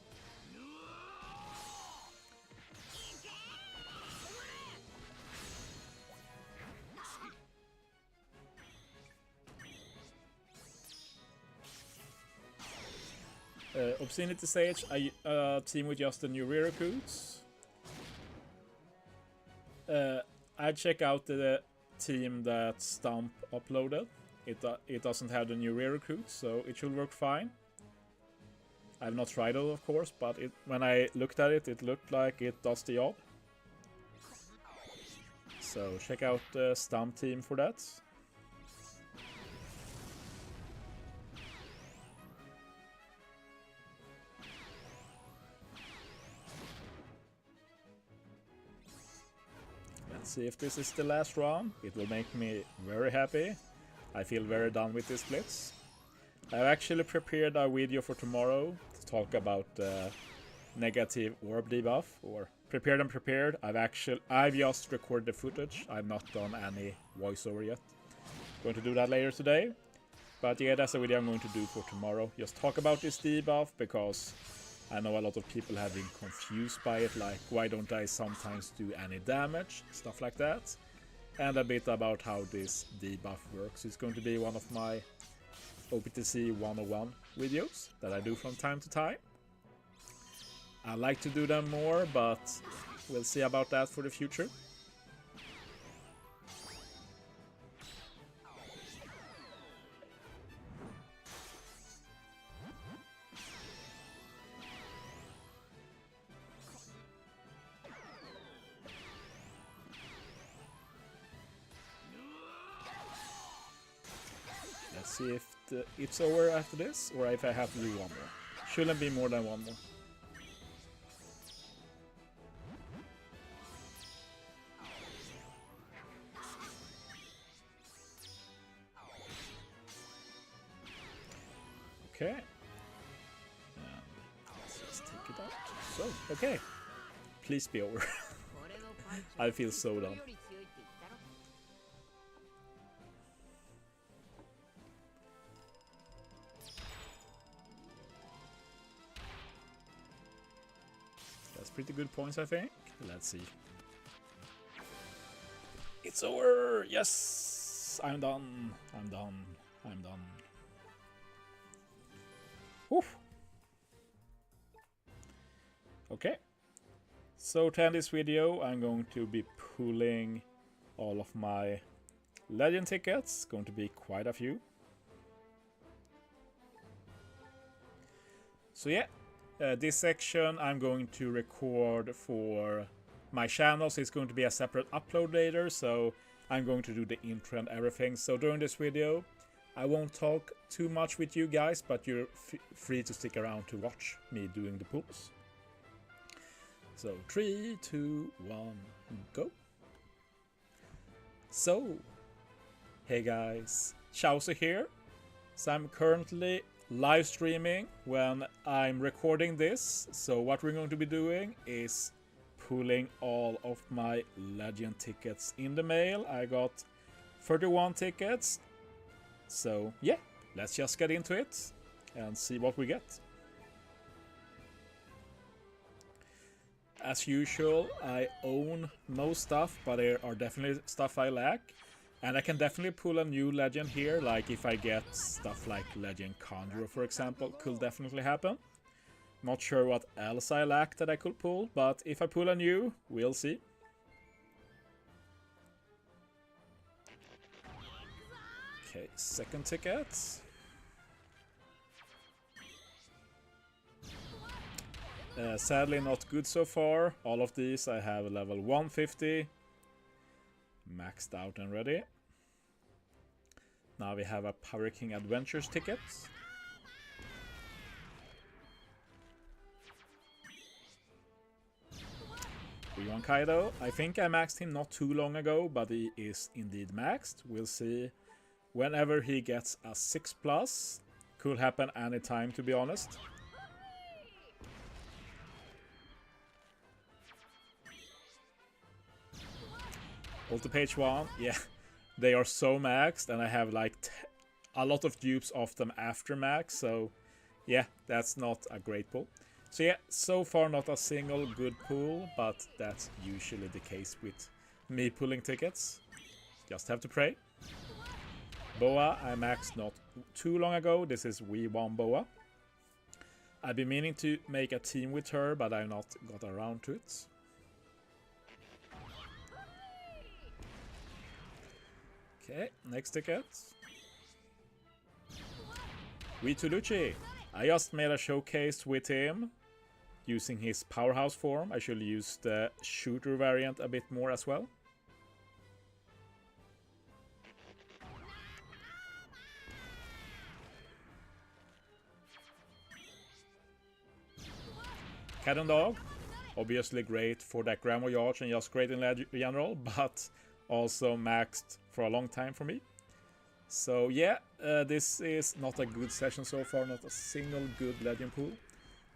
Obscenity Sage, a team with just the new recruits. I'd check out the team that Stump uploaded. It doesn't have the new recruits, so it should work fine. I've not tried it, of course, but when I looked at it, it looked like it does the job. So check out the Stump team for that. Let's see if this is the last round. It will make me very happy. I feel very done with this Blitz. I've actually prepared a video for tomorrow to talk about the negative orb debuff, or prepared. I've just recorded the footage. I've not done any voiceover yet. Going to do that later today. But yeah, that's a video I'm going to do for tomorrow. Just talk about this debuff, because I know a lot of people have been confused by it, like why don't I sometimes do any damage, stuff like that. And a bit about how this debuff works. It's going to be one of my OPTC 101 videos that I do from time to time. I like to do them more, but we'll see about that for the future. Let's see if it's over after this, or if I have to do one more. Shouldn't be more than one more. Okay. Let's just take it out. So, okay. Please be over. I feel so done. That's pretty good points, I think. Let's see. It's over! Yes! I'm done. I'm done. I'm done. Oof. Okay. So to end this video, I'm going to be pulling all of my legend tickets. Going to be quite a few. So yeah, this section I'm going to record for my channel, so it's going to be a separate upload later, so I'm going to do the intro and everything. So during this video, I won't talk too much with you guys, but you're free to stick around to watch me doing the pulls. So 3, 2, 1, go. So, hey guys, Chauzu here. So I'm currently live streaming when I'm recording this. So what we're going to be doing is pulling all of my legend tickets in the mail. I got 31 tickets. So yeah, let's just get into it and see what we get. As usual, I own no stuff, but there are definitely stuff I lack. And I can definitely pull a new legend here, like if I get stuff like Legend Conjurer, for example, could definitely happen. Not sure what else I lack that I could pull, but if I pull a new, we'll see. Okay, second ticket. Sadly not good so far. All of these I have level 150. Maxed out and ready. Now we have a Power King Adventures ticket. Beyond Kaido. I think I maxed him not too long ago, but he is indeed maxed. We'll see whenever he gets a 6+. Could happen anytime, to be honest. Ulti page 1, yeah, they are so maxed, and I have like a lot of dupes of them after max, so yeah, that's not a great pull. So yeah, so far not a single good pull, but that's usually the case with me pulling tickets. Just have to pray. Boa, I maxed not too long ago. This is We1 Boa. I've been meaning to make a team with her, but I've not got around to it. Okay, next ticket. Tuluchi. I just made a showcase with him using his powerhouse form. I should use the shooter variant a bit more as well. Cat and Dog. Obviously great for that Grand Voyage and just great in general, but also maxed for a long time for me. So yeah, this is not a good session so far, not a single good legend pool.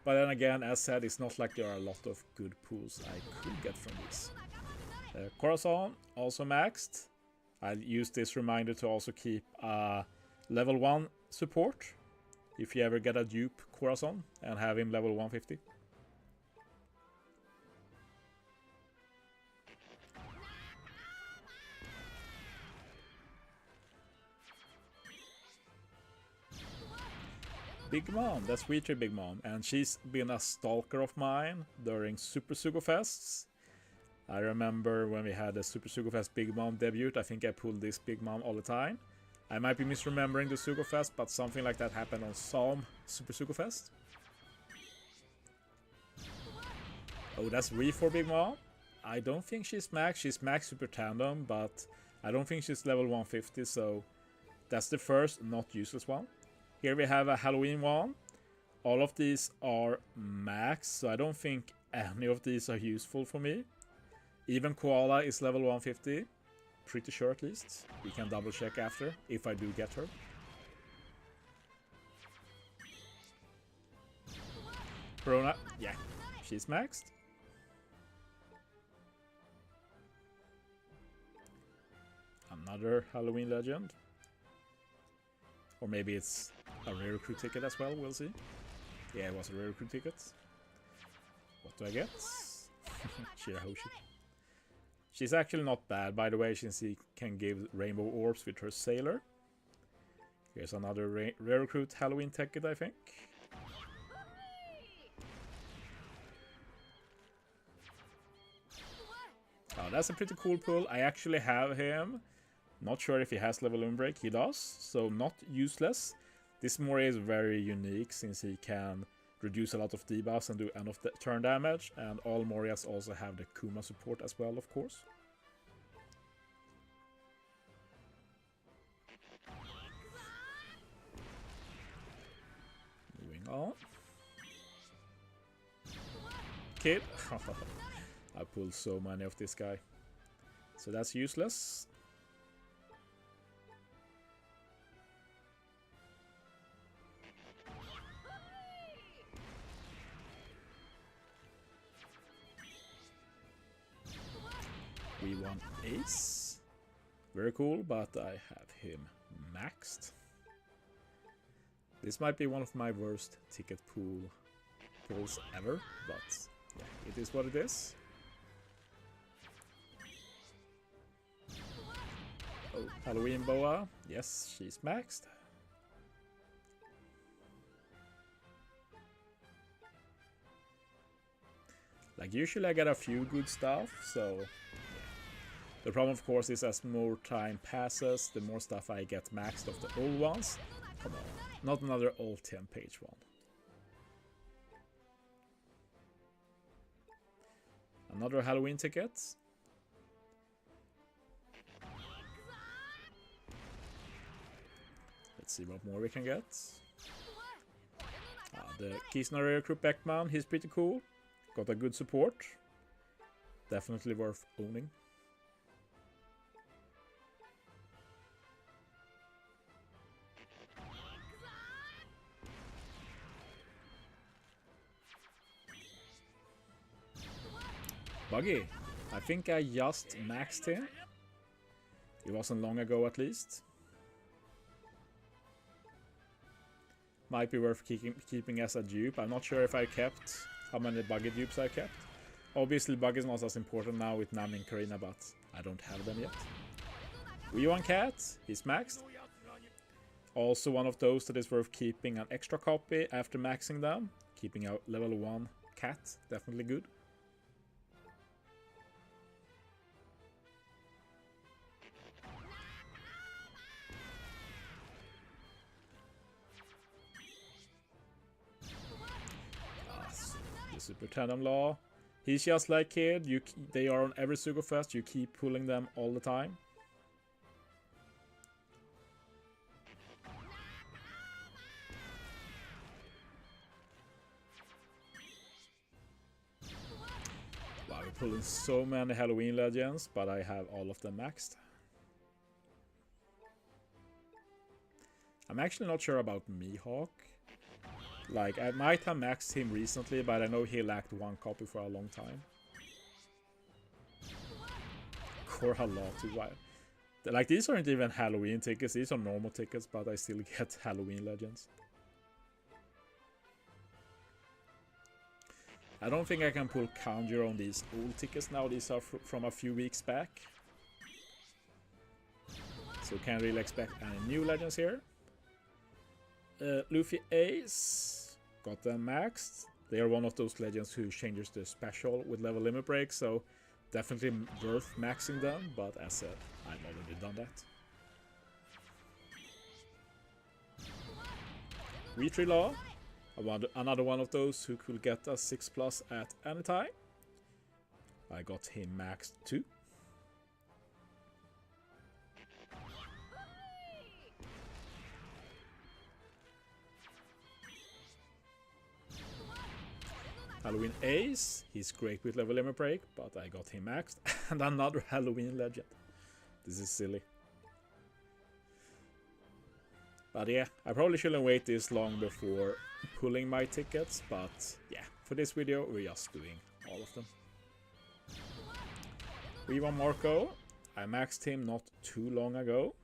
But then again, as said, it's not like there are a lot of good pools I could get from this. Corazon, also maxed. I'll use this reminder to also keep level 1 support if you ever get a dupe Corazon and have him level 150. Big Mom, that's Sweeter Big Mom, and she's been a stalker of mine during Super Sugo Fests. I remember when we had the Super Sugo Fest Big Mom debut, I think I pulled this Big Mom all the time. I might be misremembering the Sugo Fest, but something like that happened on some Super Sugo Fest. Oh, that's for Big Mom. I don't think she's max Super Tandem, but I don't think she's level 150, so that's the first not useless one. Here we have a Halloween one. All of these are max, so I don't think any of these are useful for me. Even Koala is level 150. Pretty sure at least. We can double check after, if I do get her. Corona, yeah, she's maxed. Another Halloween legend. Or maybe it's a rare recruit ticket as well, we'll see. Yeah, it was a rare recruit ticket. What do I get? Shirahoshi. She's actually not bad, by the way, since he can give rainbow orbs with her sailor. Here's another rare recruit Halloween ticket, I think. Oh, that's a pretty cool pull. I actually have him. Not sure if he has level limit break. He does, so not useless. This Moria is very unique since he can reduce a lot of debuffs and do end of the turn damage, and all Morias also have the Kuma support as well, of course. Moving on. Kid. I pulled so many of this guy. So that's useless. We won ace. Very cool, but I have him maxed. This might be one of my worst ticket pulls ever, but yeah, it is what it is. Oh, Halloween Boa. Yes, she's maxed. Like usually I get a few good stuff, so yeah. The problem of course is as more time passes, the more stuff I get maxed of the old ones. Come on, not another old 10 page one. Another Halloween ticket. Let's see what more we can get. The Kisnari Recruit Beckman, he's pretty cool. Got a good support. Definitely worth owning. Buggy. I think I just maxed him. It wasn't long ago at least. Might be worth keeping as a dupe. I'm not sure if I kept how many Buggy dupes I kept. Obviously Buggy is not as important now with Nami and Karina, but I don't have them yet. We1 Cat, he's maxed. Also one of those that is worth keeping an extra copy after maxing them. Keeping a level 1 cat, definitely good. Super Tandem Law. He's just like Kid. They are on every Sugo Fest. You keep pulling them all the time. Wow, we're pulling so many Halloween legends, but I have all of them maxed. I'm actually not sure about Mihawk. Like, I might have maxed him recently, but I know he lacked one copy for a long time. Korhala too. Like, these aren't even Halloween tickets, these are normal tickets, but I still get Halloween legends. I don't think I can pull Conjure on these old tickets now, these are from a few weeks back. So can't really expect any new legends here. Luffy Ace, got them maxed. They are one of those legends who changes the special with level limit break, so definitely worth maxing them, but as said, I've already done that. Retry Law, another one of those who could get a 6+ at any time. I got him maxed too. Halloween Ace, he's great with level limit break, but I got him maxed. And another Halloween legend. This is silly. But yeah, I probably shouldn't wait this long before pulling my tickets, but yeah, for this video we're just doing all of them. We1 Marco, I maxed him not too long ago.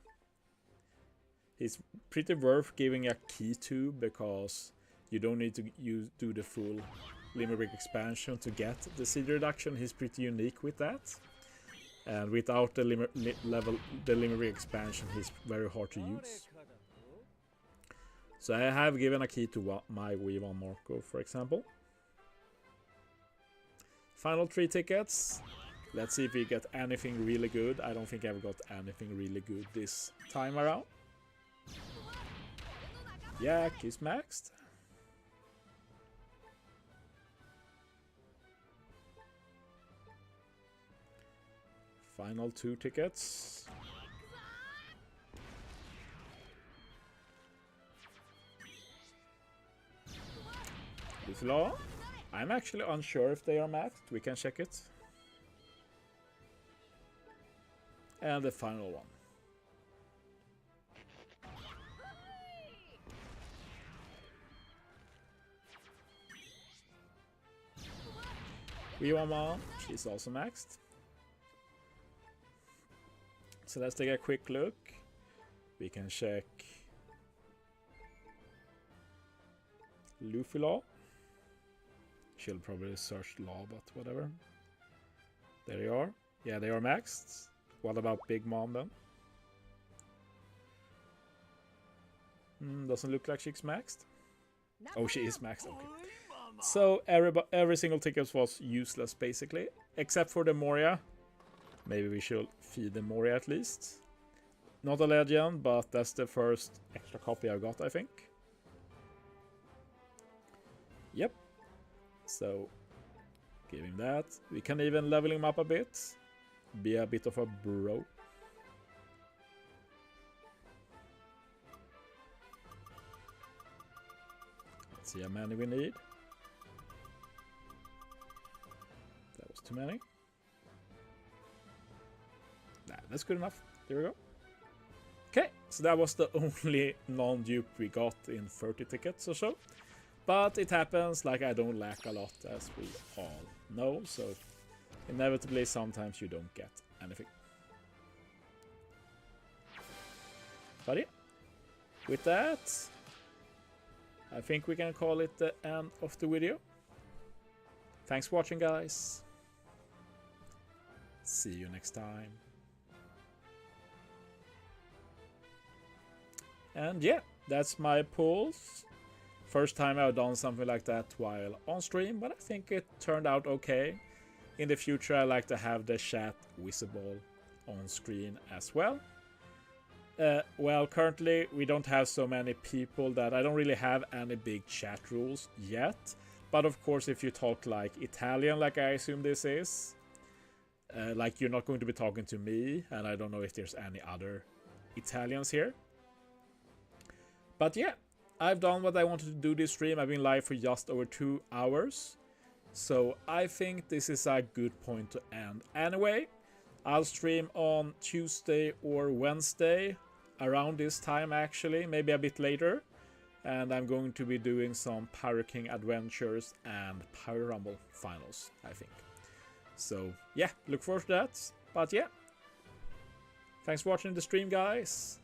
He's pretty worth giving a key to because you don't need to do the full limit break expansion to get the seed reduction. He's pretty unique with that, and without the limit break expansion, he's very hard to use. So I have given a key to my We1 Marco, for example. Final 3 tickets. Let's see if we get anything really good. I don't think I ever got anything really good this time around. Yak is maxed. Final 2 tickets. Law. I'm actually unsure if they are maxed. We can check it. And the final one. Riwama, she's also maxed. So let's take a quick look. We can check Luffy Law. She'll probably search Law, but whatever. There you are. Yeah, they are maxed. What about Big Mom then? Doesn't look like she's maxed. Oh, she is maxed. Okay. So every single ticket was useless basically, except for the Moria. Maybe we should feed the Moria at least. Not a legend, but that's the first extra copy I got, I think. Yep. So give him that. We can even level him up a bit. Be a bit of a bro. Let's see how many we need. That was too many. Nah, that's good enough. There we go. Okay, so that was the only non-dupe we got in 30 tickets or so. But it happens, like I don't lack a lot, as we all know, so inevitably sometimes you don't get anything. But yeah, with that, I think we can call it the end of the video. Thanks for watching, guys. See you next time. And yeah, that's my pulls. First time I've done something like that while on stream, but I think it turned out okay. In the future I like to have the chat visible on screen as well. Well, currently we don't have so many people that I don't really have any big chat rules yet. But of course if you talk like Italian, like I assume this is, like you're not going to be talking to me, and I don't know if there's any other Italians here. But yeah, I've done what I wanted to do this stream. I've been live for just over 2 hours. So I think this is a good point to end. Anyway, I'll stream on Tuesday or Wednesday, around this time actually, maybe a bit later. And I'm going to be doing some Pyro King Adventures and Pyro Rumble finals, I think. So yeah, look forward to that. But yeah, thanks for watching the stream, guys.